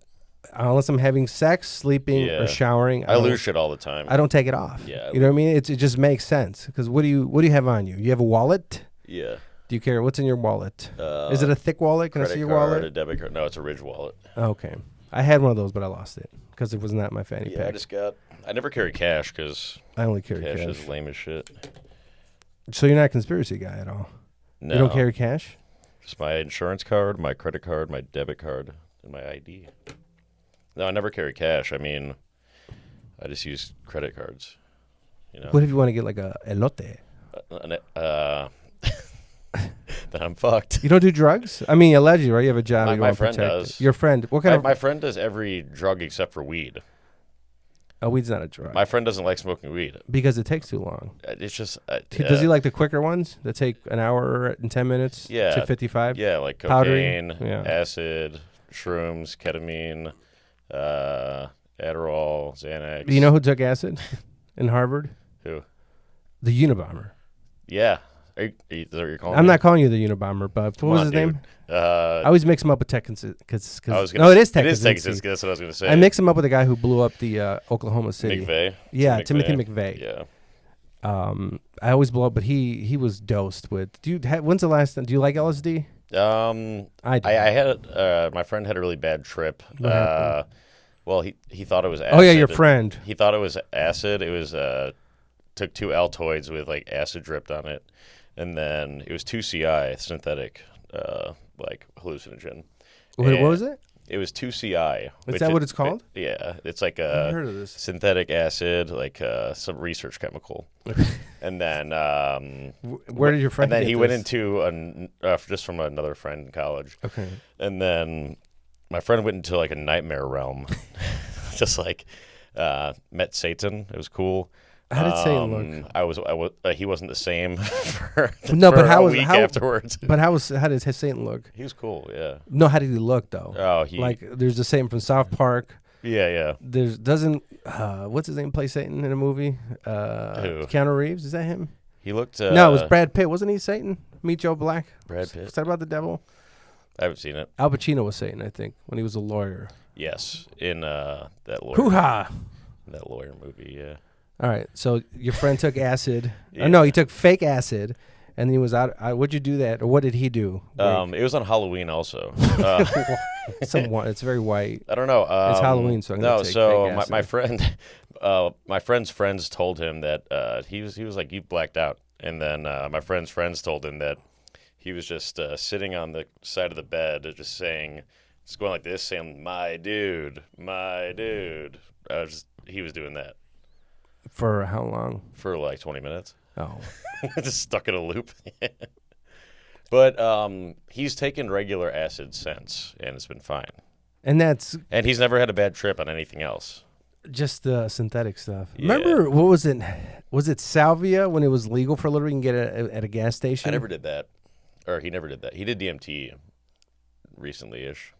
unless I'm having sex, sleeping, Yeah. or showering, I lose shit all the time. I don't take it off. Yeah. You know what I mean? It just makes sense because what do you have on you? You have a wallet? Yeah. Do you carry what's in your wallet? Is it a thick wallet? Can I see Credit your card, wallet? a debit card. No, it's a Ridge wallet. Okay. I had one of those, but I lost it because it was not my fanny Yeah, pack. I never carry cash because I only carry cash cash. is lame as shit. So you're not a conspiracy guy at all? No. You don't carry cash? Just my insurance card, my credit card, my debit card, and my ID. No, I never carry cash. I mean, I just use credit cards. You know. What if you want to get like a elote? Then I'm fucked. You don't do drugs? I mean, allegedly, right? You have a job. My you want to friend protect does. it. Your friend? What kind of? My friend does every drug except for weed. Oh, weed's not a drug. My friend doesn't like smoking weed. Because it takes too long. It's just. Does he like the quicker ones that take an hour and 10 minutes Yeah. to 55? Yeah, like Powdery? cocaine, Yeah. acid, shrooms, ketamine, Adderall, Xanax. Do you know who took acid in Harvard? Who? The Unabomber. Yeah. Is that what you're calling I'm me? not calling you the Unabomber, but what was his name? I always mix him up with Tech because no, it is Tech. It is Tech. That's what I was going to say. I mix him up with the guy who blew up the Oklahoma City. McVeigh. Yeah, Timothy McVeigh. Yeah. I always blow up, but he was dosed with. When's the last time? Do you like LSD? I do. I had my friend had a really bad trip. What happened? Well, he thought it was acid. Oh yeah, your friend. He thought it was acid. It was took 2 Altoids with like acid dripped on it, and then it was 2CI synthetic like hallucinogen. What was it? It was 2CI. Is that what it's called? Yeah, it's like I've heard of this. synthetic acid, like some research chemical. And then Where did your friend? And then get he this? went into just from another friend in college. Okay. And then my friend went into like a nightmare realm, just like met Satan. It was cool. How did Satan look? He wasn't the same for, No, for but how a was week how, afterwards. But how did Satan look? He was cool, yeah. No, how did he look though? Oh, there's the Satan from South Park. Yeah. What's his name play Satan in a movie? Who? Keanu Reeves, is that him? He looked. No, it was Brad Pitt. Wasn't he Satan? Meet Joe Black. Brad Pitt. Was that about the devil? I haven't seen it. Al Pacino was saying, I think, when he was a lawyer. Yes, in that Hoo-ha! lawyer movie. Yeah. All right, so your friend took acid. Yeah. No, he took fake acid, and he was out. What'd you do that, or what did he do? It was on Halloween also. Somewhat. It's very white. I don't know. It's Halloween, so I'm gonna take fake acid. My friend, my friend's friends told him that he was like, you blacked out, and then my friend's friends told him that he was just sitting on the side of the bed, just going like this, saying, my dude. He was doing that. For how long? For like 20 minutes. Oh. Just stuck in a loop. But he's taken regular acid since, and it's been fine. And he's never had a bad trip on anything else. just the synthetic stuff. Yeah. Remember, what was it? Was it salvia when it was legal for a little? You can get it at a gas station. I never did that. Or he never did that. He did DMT recently-ish.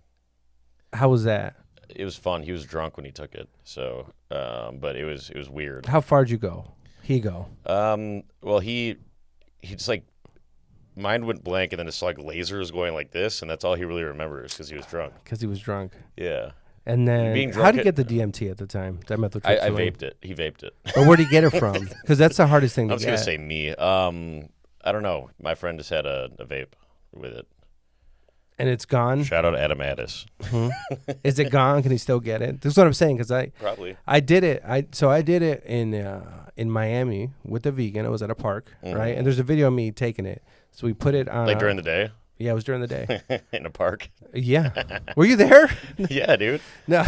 How was that? It was fun. He was drunk when he took it. So, but it was weird. How far'd you go? He go? Well, he just like, mind went blank, and then it's like lasers going like this, and that's all he really remembers because he was drunk. Because he was drunk. Yeah. And then, how did you get the DMT at the time? I vaped it. He vaped it. But where'd he get it from? Because that's the hardest thing to get. I was going to say me. I don't know. My friend just had a vape with it. And it's gone? Shout out Adam Addis. Mm-hmm. Is it gone? Can he still get it? That's what I'm saying, because I did it. I did it in Miami with a vegan. It was at a park, right? And there's a video of me taking it. So we put it on. Like during the day? Yeah, it was during the day. In a park? Yeah. Were you there? Yeah, dude. No.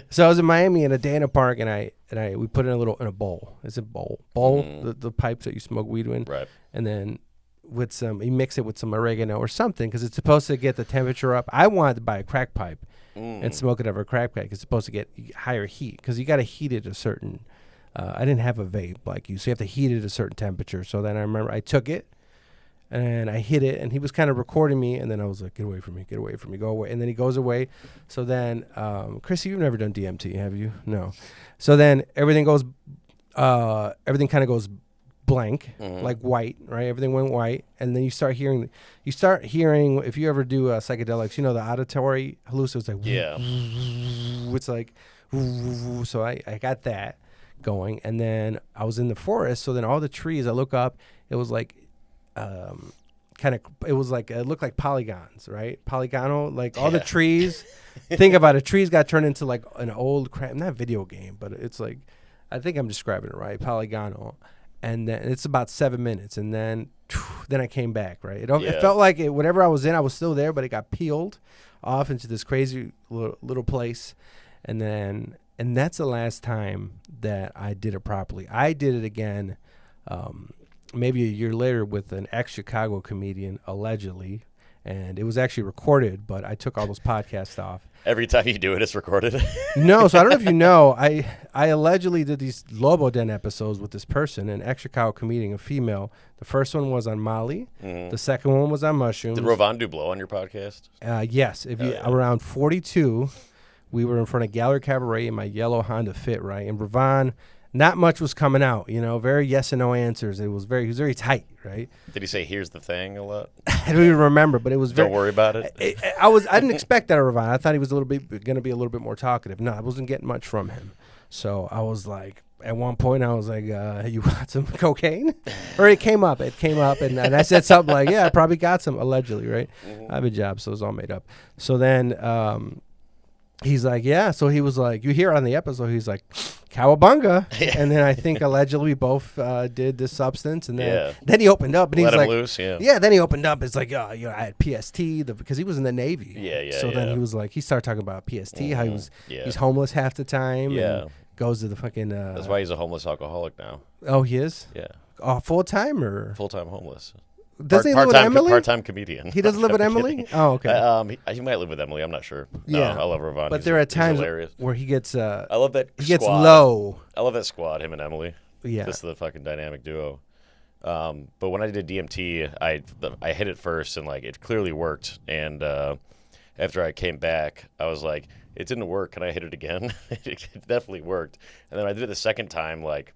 So I was in Miami in a day in a park, and we put it in a bowl. It's a bowl. The pipes that you smoke weed in. Right. And then you mix it with some oregano or something, because it's supposed to get the temperature up. I wanted to buy a crack pipe and smoke it over a crack pipe. It's supposed to get higher heat, because you got to heat it a certain. I didn't have a vape like you, so you have to heat it at a certain temperature. So then I remember I took it and I hit it, and he was kind of recording me, and then I was like, "Get away from me! Get away from me! Go away!" And then he goes away. So then, Chris, you've never done DMT, have you? No. So then everything kind of goes blank, like white, right? Everything went white, and then you start hearing. If you ever do psychedelics, the auditory hallucinations, like it's like, so I got that going, and then I was in the forest. So then all the trees, I look up, it was like, it looked like polygons, right? Polygonal, like all the trees. Think about it. Trees got turned into like an old not video game, but it's like, I think I'm describing it right. Polygonal. And then it's about 7 minutes, and then I came back, right? It felt like whatever I was in, I was still there, but it got peeled off into this crazy little place, and that's the last time that I did it properly. I did it again, maybe a year later with an ex-Chicago comedian, allegedly, and it was actually recorded, but I took all those podcasts off. Every time you do it, it's recorded? No, so I don't know if you know, I allegedly did these Lobo Den episodes with this person, an ex-Chicago comedian, a female. The first one was on Molly. The second one was on mushrooms. Did Rovan do blow on your podcast? Yes. Around 42, we were in front of Gallery Cabaret in my yellow Honda Fit, right? And Rovan, not much was coming out, very yes and no answers. He was very tight, right? Did he say, "Here's the thing" a lot? I don't even remember, but it was Don't worry about it. I didn't expect that of Ravon. I thought he was going to be a little bit more talkative. No, I wasn't getting much from him. So I was like, at one point, I was like, "You want some cocaine?" Or it came up, and I said something like, "Yeah, I probably got some," allegedly, right? I have a job, so it was all made up. So then he's like, "Yeah." So he was like, you hear on the episode, he's like, "Cowabunga." And then I think allegedly we both did this substance, and then he opened up, and he's like, "Let him loose." Yeah. Then he opened up. It's like, I had PST because he was in the Navy. So then he was like, he started talking about PST, how he's homeless half the time. Yeah. And goes to the fucking. That's why he's a homeless alcoholic now. Oh, he is. Yeah. Full time or full time homeless. Does he live with Emily? Part-time comedian. He doesn't live with Emily? Oh, okay. He might live with Emily. I'm not sure. Yeah. I love Ravon. But there are times where he gets. I love that. He gets low. I love that squad. Him and Emily. Yeah. Just the fucking dynamic duo. But when I did DMT, I hit it first, and like it clearly worked. And after I came back, I was like, it didn't work. Can I hit it again? It definitely worked. And then I did it the second time. Like,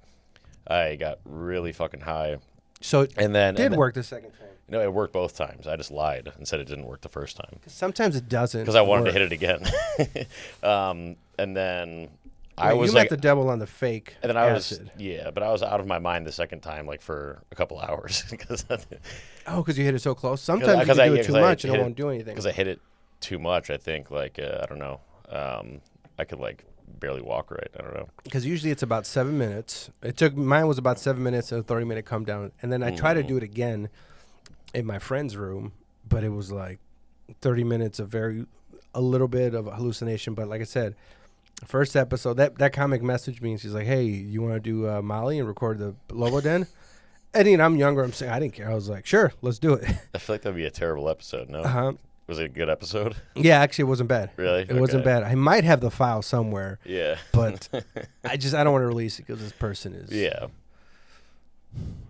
I got really fucking high. So it And then did work the second time. No, it worked both times. I just lied and said it didn't work the first time. Sometimes it doesn't. Because I wanted to hit it again. And then I was you like, met the devil on the fake and then I acid. but I was out of my mind the second time, like for a couple hours. Because you hit it so close. Sometimes you can do it too much and it won't do anything. Because I hit it too much, I think. Like I don't know. I could like barely walk right. I don't know. Because usually it's about 7 minutes. Mine was about 7 minutes and a 30-minute come down, and then I tried to do it again in my friend's room, but it was like 30 minutes of a little bit of a hallucination. But like I said, first episode, that comic messaged me and she's like, "Hey, you want to do Molly and record the Lobo Den?" And I'm younger. I'm saying I didn't care. I was like, "Sure, let's do it." I feel like that'd be a terrible episode. No. Uh-huh. Was it a good episode? Yeah, actually, it wasn't bad. Really? It wasn't bad. I might have the file somewhere. Yeah. But I don't want to release it because this person is. Yeah.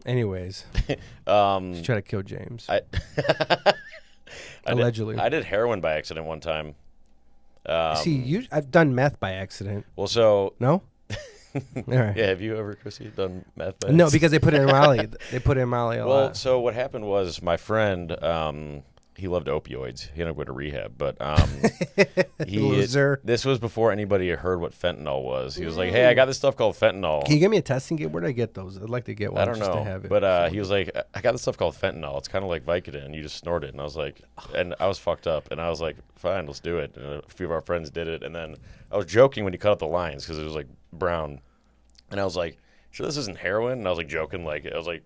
Anyways, she's trying to kill James. Allegedly. I did heroin by accident one time. See, I've done meth by accident. Well, so No? All right. yeah. Have you ever, Chrissy, done meth by No, accident? because they put it in Raleigh. They put it in Raleigh a Well, lot. so what happened was my friend, he loved opioids. He ended up going to rehab, but Loser. this was before anybody had heard what fentanyl was. He was like, "Hey, I got this stuff called fentanyl." Can you give me a testing kit? Where did I get those? I'd like to get one I don't just know, to have it. but he was like, "I got this stuff called fentanyl. It's kind of like Vicodin. You just snort it." And I was like, and I was fucked up, and I was like, "Fine, let's do it." And a few of our friends did it, and then I was joking when he cut out the lines because it was like brown, and I was like, "Sure, this isn't heroin." And I was like joking, like I was like,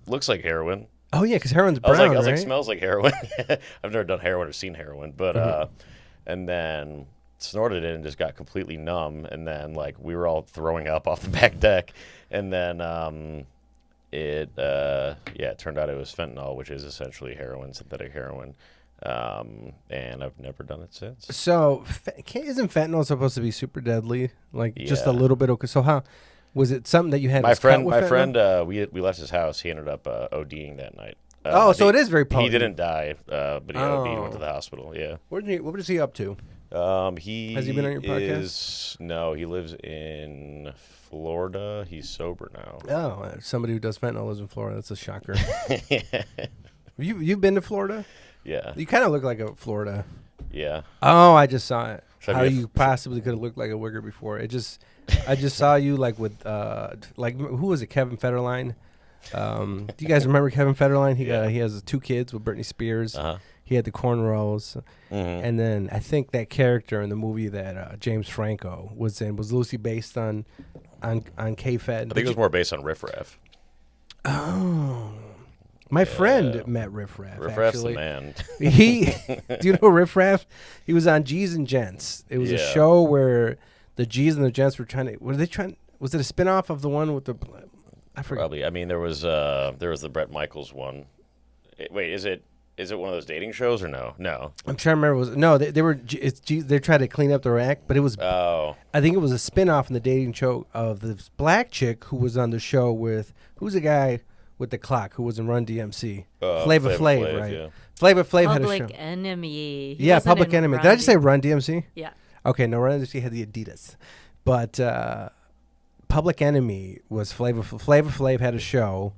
"Looks like heroin." Oh, yeah, because heroin's I brown, was like, right? smells like heroin. I've never done heroin or seen heroin, but and then snorted it and just got completely numb, and then like we were all throwing up off the back deck, and then it turned out it was fentanyl, which is essentially heroin, synthetic heroin, and I've never done it since. So, isn't fentanyl supposed to be super deadly? Like, just a Yeah. little bit of... So how... Was it something that you had? My was cut friend, with fentanyl? we left his house. He ended up ODing that night. So it is very potent. He didn't die, but he OD'd and went to the hospital. Yeah. What is he up to? Has he been on your podcast? No, he lives in Florida. He's sober now. Oh, somebody who does fentanyl lives in Florida. That's a shocker. You've been to Florida? Yeah. You kind of look like a Florida. Yeah. Oh, I just saw it. Should I How be a you possibly could have looked like a wigger before. I just saw you like with who was it? Kevin Federline. Do you guys remember Kevin Federline? He has 2 kids with Britney Spears. Uh-huh. He had the cornrows, Mm-hmm. and then I think that character in the movie that James Franco was in was loosely based on K-Fed. I think it was more based on Riff Raff. Oh, my friend met Riff Raff. Riff Raff's actually. the man. Do you know Riff Raff? He was on G's and Gents. It was a show where the G's and the Gents were trying to. Was it a spinoff of the one with the? I forgot. Probably. I mean, there was the Bret Michaels one. Wait, is it one of those dating shows or no? No. I'm trying to remember. They tried to clean up their act, but it was. Oh. I think it was a spinoff in the dating show of this black chick who was on the show with who's the guy with the clock who was in Run DMC. Flavor Flav, right? Yeah. Flavor Flav had a show. Public Enemy. He Yeah, wasn't Public in Enemy. Run Did I just say D- Run DMC? Yeah. Okay, no, Run DMC had the Adidas, but Public Enemy was Flavor Flav had a show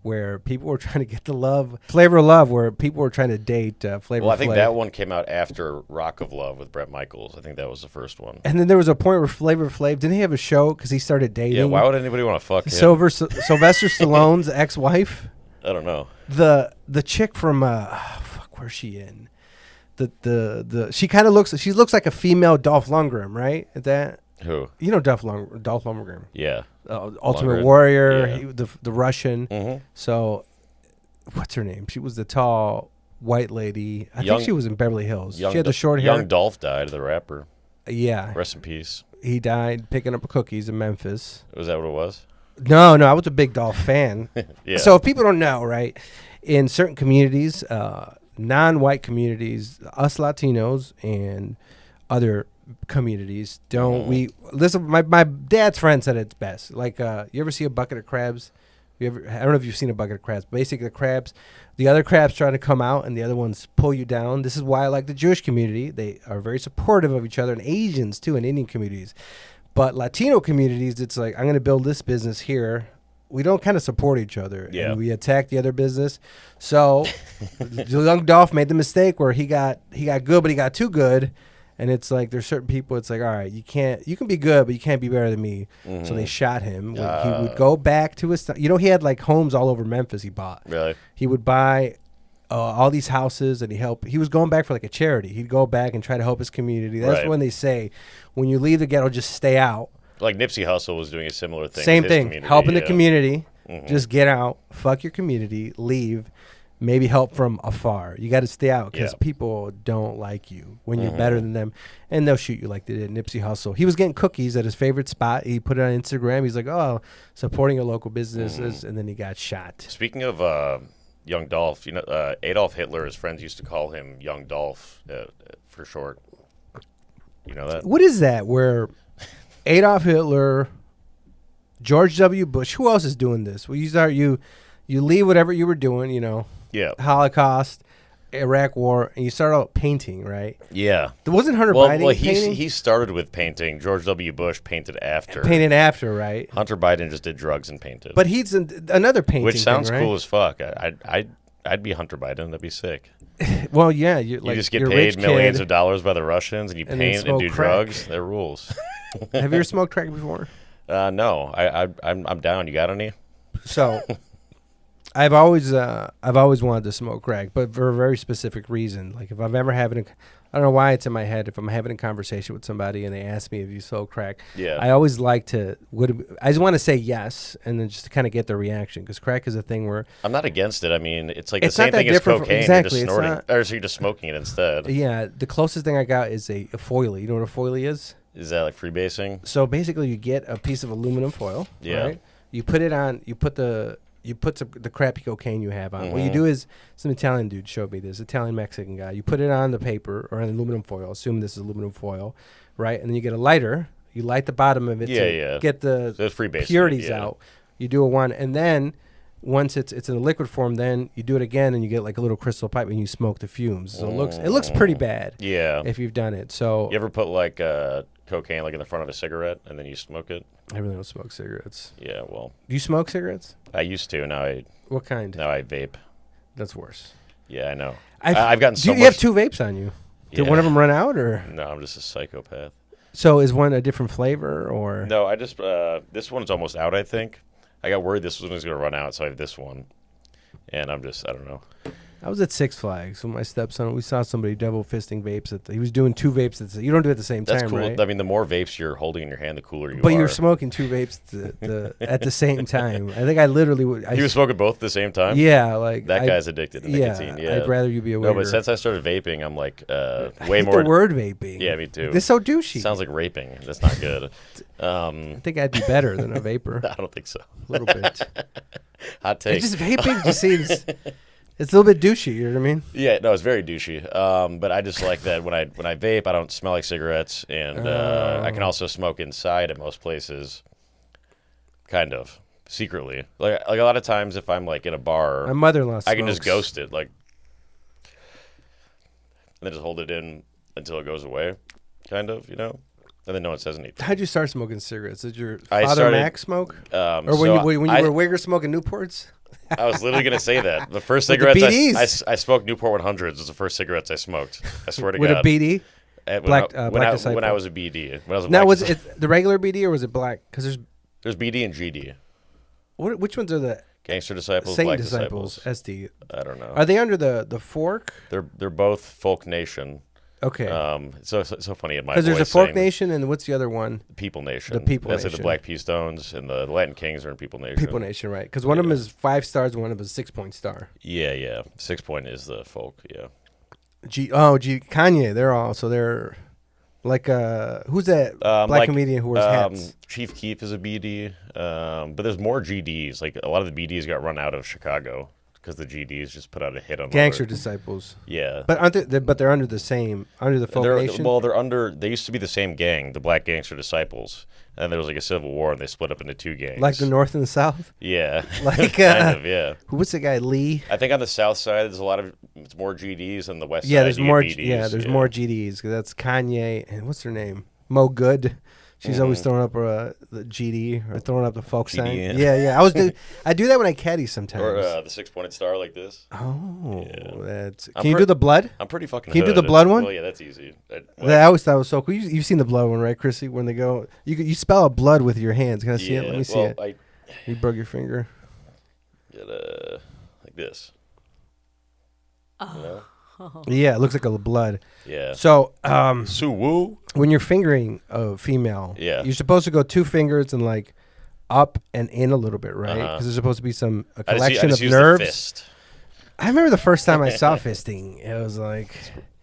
where people were trying to get the love, Flavor of Love, where people were trying to date Flavor Well, I think Flav. that one came out after Rock of Love with Bret Michaels. I think that was the first one. And then there was a point where Flavor Flav didn't he have a show because he started dating. Yeah, why would anybody want to fuck him? Sylvester Stallone's ex-wife, I don't know. the chick from where's she in? She kind of looks like a female Dolph Lundgren, right? That Who? you know Dolph Lundgren, Yeah. Ultimate Lundgren. Warrior, Yeah. the Russian. Mm-hmm. So, what's her name? She was the tall white lady. I Young- think she was in Beverly Hills. She Young had the short hair. Young Dolph died, the rapper. Yeah, Rest in peace. he died picking up cookies in Memphis. Was that what it was? No, I was a big Dolph fan. Yeah. So if people don't know, right, in certain communities, non-white communities, us Latinos and other communities don't listen. My dad's friend said it's best. Like, you ever see a bucket of crabs? I don't know if you've seen a bucket of crabs. Basically, the other crabs try to come out, and the other ones pull you down. This is why I like the Jewish community. They are very supportive of each other, and Asians too, and Indian communities. But Latino communities, it's like, I'm going to build this business here, we don't kind of support each other, Yeah. and we attack the other business. So young Dolph made the mistake where he got good, but he got too good. And it's like there's certain people. It's like, all right, you can be good, but you can't be better than me. Mm-hmm. So they shot him. He would go back to his. He had like homes all over Memphis. He bought. Really? He would buy all these houses, and he was going back for like a charity. He'd go back and try to help his community. That's Right. when they say, when you leave the ghetto, just stay out. Like Nipsey Hussle was doing a similar thing. Same with his thing. community, Helping the yeah. community. Mhm. Just get out. Fuck your community. Leave. Maybe help from afar. You got to stay out because Yeah. people don't like you when you're better than them, and they'll shoot you like they did Nipsey Hussle. He was getting cookies at his favorite spot. He put it on Instagram. He's like, "Oh, supporting a local businesses," and then he got shot. Speaking of Young Dolph, Adolf Hitler, his friends used to call him Young Dolph for short. You know that? What is that? Where Adolf Hitler, George W. Bush, who else is doing this? Well, you leave whatever you were doing, Yeah. Holocaust, Iraq War, and you start out painting, right? Yeah. There wasn't Hunter Well, Biden painting? he started with painting. George W. Bush painted after. Painted after, right? Hunter Biden just did drugs and painted. But he's another painting, which sounds thing, right? cool as fuck. I'd be Hunter Biden. That'd be sick. Well, yeah, You like, just get you're a paid rich millions kid. of dollars by the Russians, and you And then paint and smoke do crack. drugs. That rules. Have you ever smoked crack before? No, I'm down. You got any? So, I've always wanted to smoke crack, but for a very specific reason. Like if I'm ever having I don't know why it's in my head. If I'm having a conversation with somebody and they ask me if you smoke crack, Yeah. I always like to. I just want to say yes, and then just to kind of get the reaction because crack is a thing where I'm not against it. I mean, it's like It's the not same that thing as different from- cocaine. exactly, You're it's just snorting, not- or so you're just smoking it instead. yeah, the closest thing I got is a foilie. You know what a foilie is? Is that like freebasing? So basically, you get a piece of aluminum foil. Yeah. Right? You put it on. You put the crappy cocaine you have on. What you Mhm. do is some Italian dude showed me this. Italian Mexican guy. You put it on the paper or on aluminum foil. Assume this is aluminum foil, right? And then you get a lighter. You light the bottom of it Yeah, to yeah. get the So it's freebasing. purities yeah. out. You do a one, and then once it's in a liquid form, then you do it again, and you get like a little crystal pipe, and you smoke the fumes. So it looks pretty bad Yeah. if you've done it. So You ever put like cocaine like in the front of a cigarette and then you smoke it? I really don't smoke cigarettes. Yeah. Well, Do you smoke cigarettes? I used to. Now I What kind? vape. That's worse. Yeah, I know. I've I've gotten so you much. have 2 vapes on you. Did Yeah. one of them run out, or No, I'm just a psychopath. so is one a different flavor, or No, I just this one's almost out. I think I got worried this one was gonna run out, so I have this one, and I don't know. I was at Six Flags with my stepson. We saw somebody double fisting vapes. He was doing 2 vapes. You don't do it at the same That's time, cool. right? I mean, the more vapes you're holding in your hand, the cooler you But are. you're smoking 2 vapes at the same time. I think I literally would. He was smoking both at the same time. Yeah, like That guy's addicted to nicotine. Yeah, I'd rather you be a No, waiter. but since I started vaping, I'm like I way hate more. the word vaping. Yeah, me too. It's so douchey. Sounds like raping. That's not good. I think I'd be better than a vapor. I don't think so. A little bit. Hot It take. just vaping just seems. It's a little bit douchey. You know what I mean? Yeah, no, it's very douchey. But I just like that when I vape, I don't smell like cigarettes, and I can also smoke inside at most places, kind of secretly. Like a lot of times, if I'm like in a bar, My mother-in-law. I can just smokes. ghost it, like, and then just hold it in until it goes away, kind of, and then no one says anything. How'd you start smoking cigarettes? Did your I father started- Mack smoke? Or when So you were I a wigger smoking Newports? I was literally gonna say that the first With the cigarettes BDs. I smoked Newport 100s was the first cigarettes I smoked. I swear to With God. a BD? When Black- I, Black when Disciple. I was a BD. When I was a Now, Black was Disciple. it the regular BD or was it black? Because There's BD and GD. which ones are the Gangster Disciples, Saint Black Disciples, Disciples. SD? I don't know. Are they under the fork? They're both Folk Nation. Okay. It's so funny in my Because voice there's a Fork saying Nation and what's the other one? People Nation. The People That's like Nation. the Black Pea Stones and the Latin Kings are in People Nation. People Nation, right? Because one of them is 5 stars, one of them is 6-point star. Yeah. 6 Point is the folk. Yeah. Kanye. They're like who's that black like, comedian who wears hats? Chief Keef is a BD, but there's more GDs. Like a lot of the BDs got run out of Chicago because the GDs just put out a hit on Gangster other- Disciples. Yeah, But aren't they? But they're under the Folk Nation. well, they're under. They used to be the same gang, the Black Gangster Disciples, and there was like a civil war, and they split up into 2 gangs. Like the North and the South. Yeah, Like kind of. Yeah, what's the guy Lee? I think on the south side there's a lot of it's more GDs, and the west Yeah, side there's you more. get BDs. Yeah, there's more GDs. 'Cause that's Kanye and what's her name? Mo Good. She's always throwing up the GD or throwing up the folk sign. GD, Yeah. I do that when I caddy sometimes. Or the 6-pointed star like this. Oh, Yeah. that's. Can you do the blood? I'm pretty fucking. Can you do hood. the blood one? Well, yeah, that's easy. I always thought it was so cool. You've seen the blood one, right, Chrissy? When they go, you spell out blood with your hands. Can I see it? Let me see it. You broke your finger. Get like this. Oh. You know? Yeah, it looks like a blood. Yeah. So, Suwoo. when you're fingering a female, you're supposed to go 2 fingers and like up and in a little bit, right? Because there's supposed to be a collection of nerves. The fist. I remember the first time I saw fisting, it was like,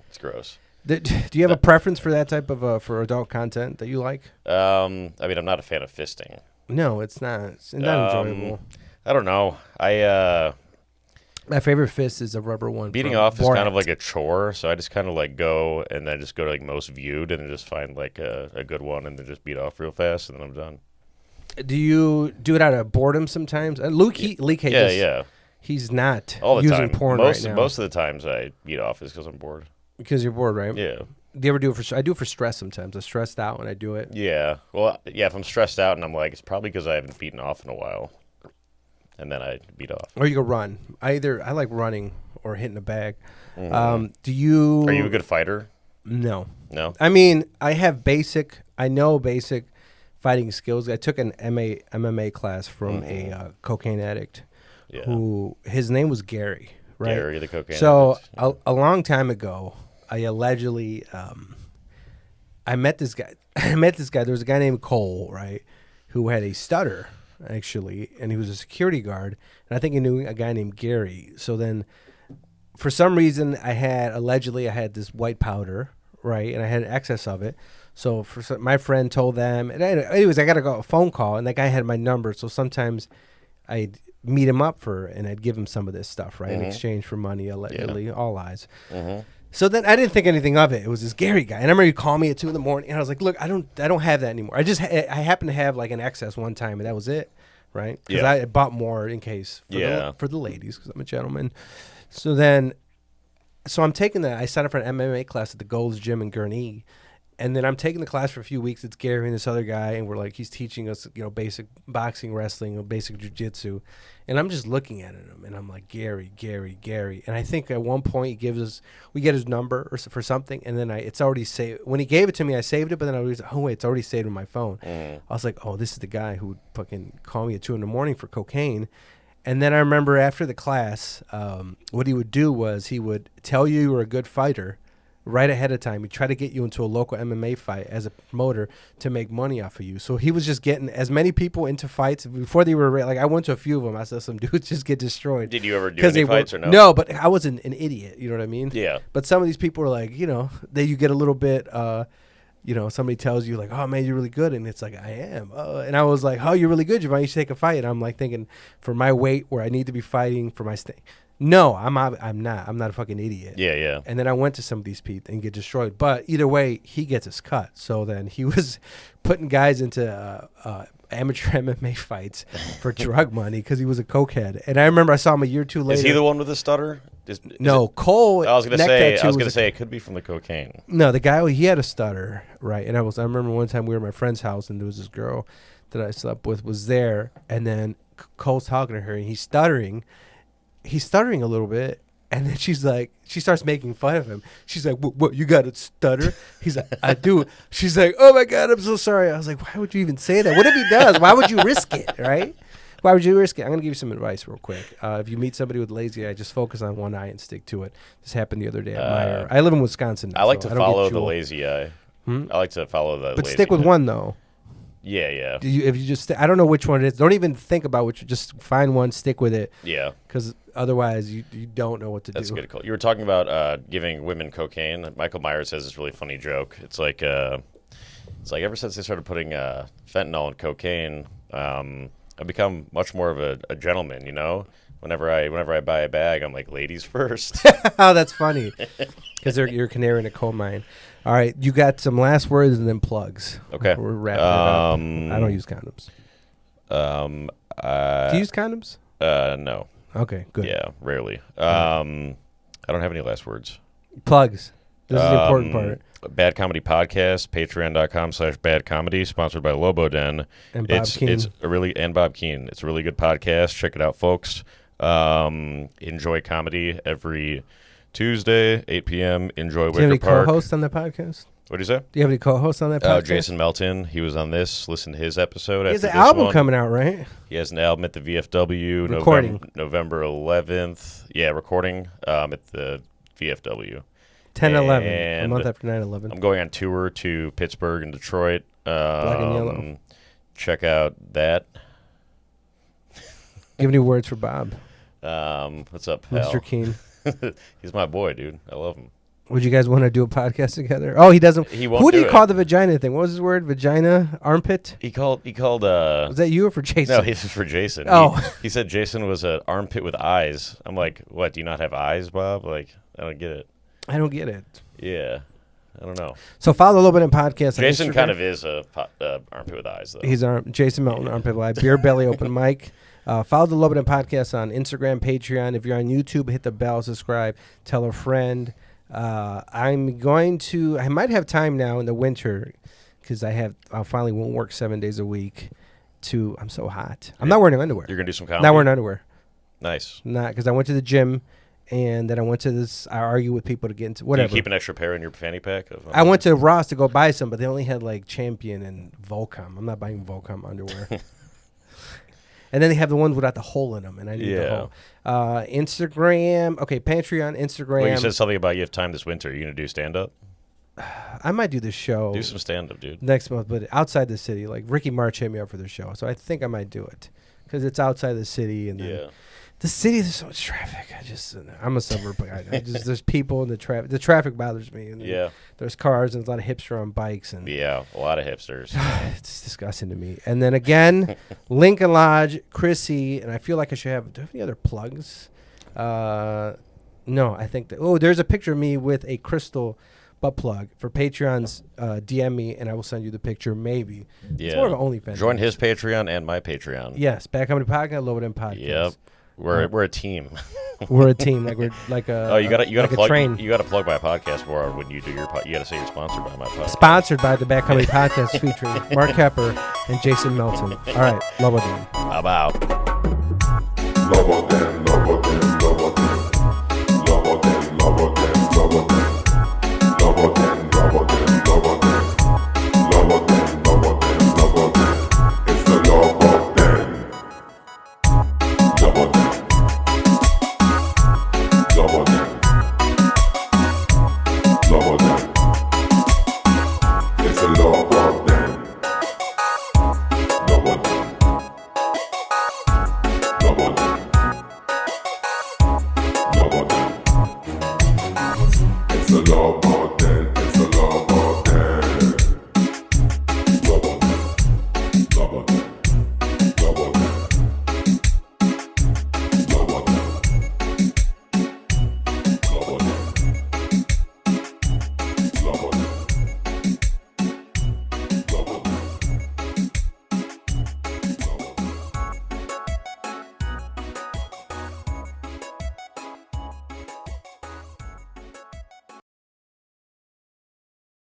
it's gross. Do you have a preference for that type of for adult content that you like? I mean, I'm not a fan of fisting. No, it's not. It's not enjoyable. I don't know. My favorite fist is a rubber one. Beating off is kind of like a chore, so I just kind of like go and then just go to like most viewed and then just find like a good one and then just beat off real fast and then I'm done. Do you do it out of boredom sometimes? Luke, yeah. He's not all the using time. porn right now. Most of the times I beat off is because I'm bored. Because you're bored, right? Yeah. Do you ever do it for? I do it for stress sometimes. I'm stressed out when I do it. Yeah. Well, yeah. If I'm stressed out and I'm like, it's probably because I haven't beaten off in a while, and then I beat off. Or you go run. I like running or hitting a bag. Mm-hmm. Do you? Are you a good fighter? No. No. I mean, I know basic fighting skills. I took an MMA class from a cocaine addict, who his name was Gary. Right. Gary, the cocaine. So a long time ago, I allegedly, I met this guy. There was a guy named Cole, right, who had a stutter actually, and he was a security guard. And I think he knew a guy named Gary. So then, for some reason, I had this white powder, right, and I had excess of it. So my friend told them, and anyways, I got a phone call, and that guy had my number. So sometimes I'd meet him up and I'd give him some of this stuff, right, in exchange for money, allegedly, all lies. So then I didn't think anything of it. It was this Gary guy, and I remember he called me at 2 a.m, and I was like, "Look, I don't have that anymore. I happened to have like an excess one time, and that was it, right? Because I bought more in case for the ladies, because I'm a gentleman. So I'm taking that. I signed up for an MMA class at the Gold's Gym in Gurnee. And then I'm taking the class for a few weeks. It's Gary and this other guy, and we're like, he's teaching us, basic boxing, wrestling, basic jiu-jitsu. And I'm just looking at him, and I'm like, Gary. And I think at one point we get his number for something, and then it's already saved. When he gave it to me, I saved it, but then I was, oh wait, it's already saved in my phone. I was like, oh, this is the guy who would fucking call me at 2 a.m. for cocaine. And then I remember after the class, what he would do was he would tell you were a good fighter right ahead of time. He'd try to get you into a local MMA fight as a promoter to make money off of you. So he was just getting as many people into fights before they were like, I went to a few of them. I saw some dudes just get destroyed. Did you ever do any fights or no? No, but I wasn't an idiot. You know what I mean? Yeah. But some of these people were like, you get a little bit, somebody tells you like, oh man, you're really good. And it's like, I am. And I was like, oh, you're really good, Giovanni. You should take a fight. And I'm like thinking, for my weight where I need to be fighting for my state. No, I'm not. I'm not a fucking idiot. Yeah. And then I went to some of these people and get destroyed. But either way, he gets his cut. So then he was putting guys into amateur MMA fights for drug money because he was a cokehead. And I remember I saw him a year or two later. Is he the one with the stutter? No, Cole. I was gonna say it could be from the cocaine. No, the guy, he had a stutter, right? And I remember one time we were at my friend's house, and there was this girl that I slept with was there, and then Cole's talking to her, and he's stuttering a little bit, and then she starts making fun of him. She's like, what, you got a stutter? He's like, I do. She's like, oh my God, I'm so sorry. I was like, why would you even say that? What if he does? Why would you risk it, right? Why would you risk it? I'm going to give you some advice real quick. If you meet somebody with lazy eye, just focus on one eye and stick to it. This happened the other day at Meyer. I live in Wisconsin now, I like to follow the jeweled. lazy eye. I like to follow the But lazy stick with eye. one, though. Yeah. If you just, I don't know which one it is. Don't even think about which. Just find one, stick with it. Yeah. Because otherwise, you don't know what to do. That's a good call. You were talking about giving women cocaine. Michael Myers has this really funny joke. It's like ever since they started putting fentanyl and cocaine, I've become much more of a gentleman. Whenever I buy a bag, I'm like, ladies first. Oh, that's funny. Because you're a canary in a coal mine. All right, you got some last words and then plugs. Okay. We're wrapping it up. I don't use condoms. Do you use condoms? No. Okay, good. Yeah, rarely. I don't have any last words. Plugs. This is the important part. Bad Comedy Podcast, patreon.com/badcomedy, sponsored by Lobo Den. And Bob Keane. It's a really, and Bob Keane. It's a really good podcast. Check it out, folks. Enjoy comedy every Tuesday, 8 p.m. Enjoy Do you have any Wicker Park. co-hosts on the podcast? What did you say? Do you have any co-hosts on that podcast? Oh, Jason Melton. He was on this. Listen to his episode. He has after an this album one. coming out, right? He has an album at the VFW. Recording. November 11th. Yeah, recording at the VFW. 10/11, a And month after 9/11. I'm going on tour to Pittsburgh and Detroit. Black and Yellow. Check out that. Give any words for Bob, What's up, pal? Mr. Keane? He's my boy, dude. I love him. Would you guys want to do a podcast together? Oh, he doesn't. He won't Who did do he it. call the vagina thing? What was his word? Vagina? Armpit? He called. Was that you or for Jason? No, this is for Jason. Oh. He said Jason was an armpit with eyes. I'm like, what? Do you not have eyes, Bob? Like, I don't get it. I don't get it. Yeah, I don't know. So follow the Lobo Den podcast. Jason on Instagram. kind of is a armpit with eyes, though. He's Jason Melton, Armpit Live, Beer Belly Open Mic. Follow the Lobo Den podcast on Instagram, Patreon. If you're on YouTube, hit the bell, subscribe, tell a friend. I might have time now in the winter because I finally won't work 7 days a week. I'm so hot. I'm not wearing underwear. You're gonna do some comedy. Not wearing underwear. Nice. Not because I went to the gym and then I went to this. I argue with people to get into Do whatever. you keep an extra pair in your fanny pack? I went to Ross to go buy some, but they only had like Champion and Volcom. I'm not buying Volcom underwear. And then they have the ones without the hole in them, and I need the hole. Instagram, okay, Patreon, Instagram. Well, you said something about you have time this winter. Are you gonna do stand up? I might do the show Do some stand up, dude. next month, but outside the city. Like Ricky March hit me up for the show, so I think I might do it because it's outside the city, and then Yeah. the city, there's so much traffic. I'm a suburb guy. There's people in the traffic. The traffic bothers me. And Yeah. there's cars and there's a lot of hipster on bikes, and Yeah, a lot of hipsters. it's disgusting to me. And then again, Lincoln Lodge, Chrissy, and I feel like I should have. Do I have any other plugs? No, I think that. There's a picture of me with a crystal butt plug for Patreons. DM me, and I will send you the picture. Maybe. Yeah. It's more of an OnlyFans. Join his Patreon and my Patreon. Yes, Bad Comedy Podcast, Lobo Den Podcast. Yep. We're a team. We're a team. Like we're like a. Oh, you gotta like plug. a train. You gotta plug my podcast more when you do your. You gotta say you're sponsored by my podcast. Sponsored by the Bad Comedy Podcast featuring Mark Nepper and Jason Melton. All right, Lobo Den. I'm out. Lobo Den, Lobo Den, Lobo Den. Lobo Den, Lobo Den, Lobo Den. Lobo Den, Lobo Den, Lobo Den. Lobo Den, Lobo Den, Lobo Den. It's the Lobo Den. Lobo Den. Lobo Den. Lobo Den.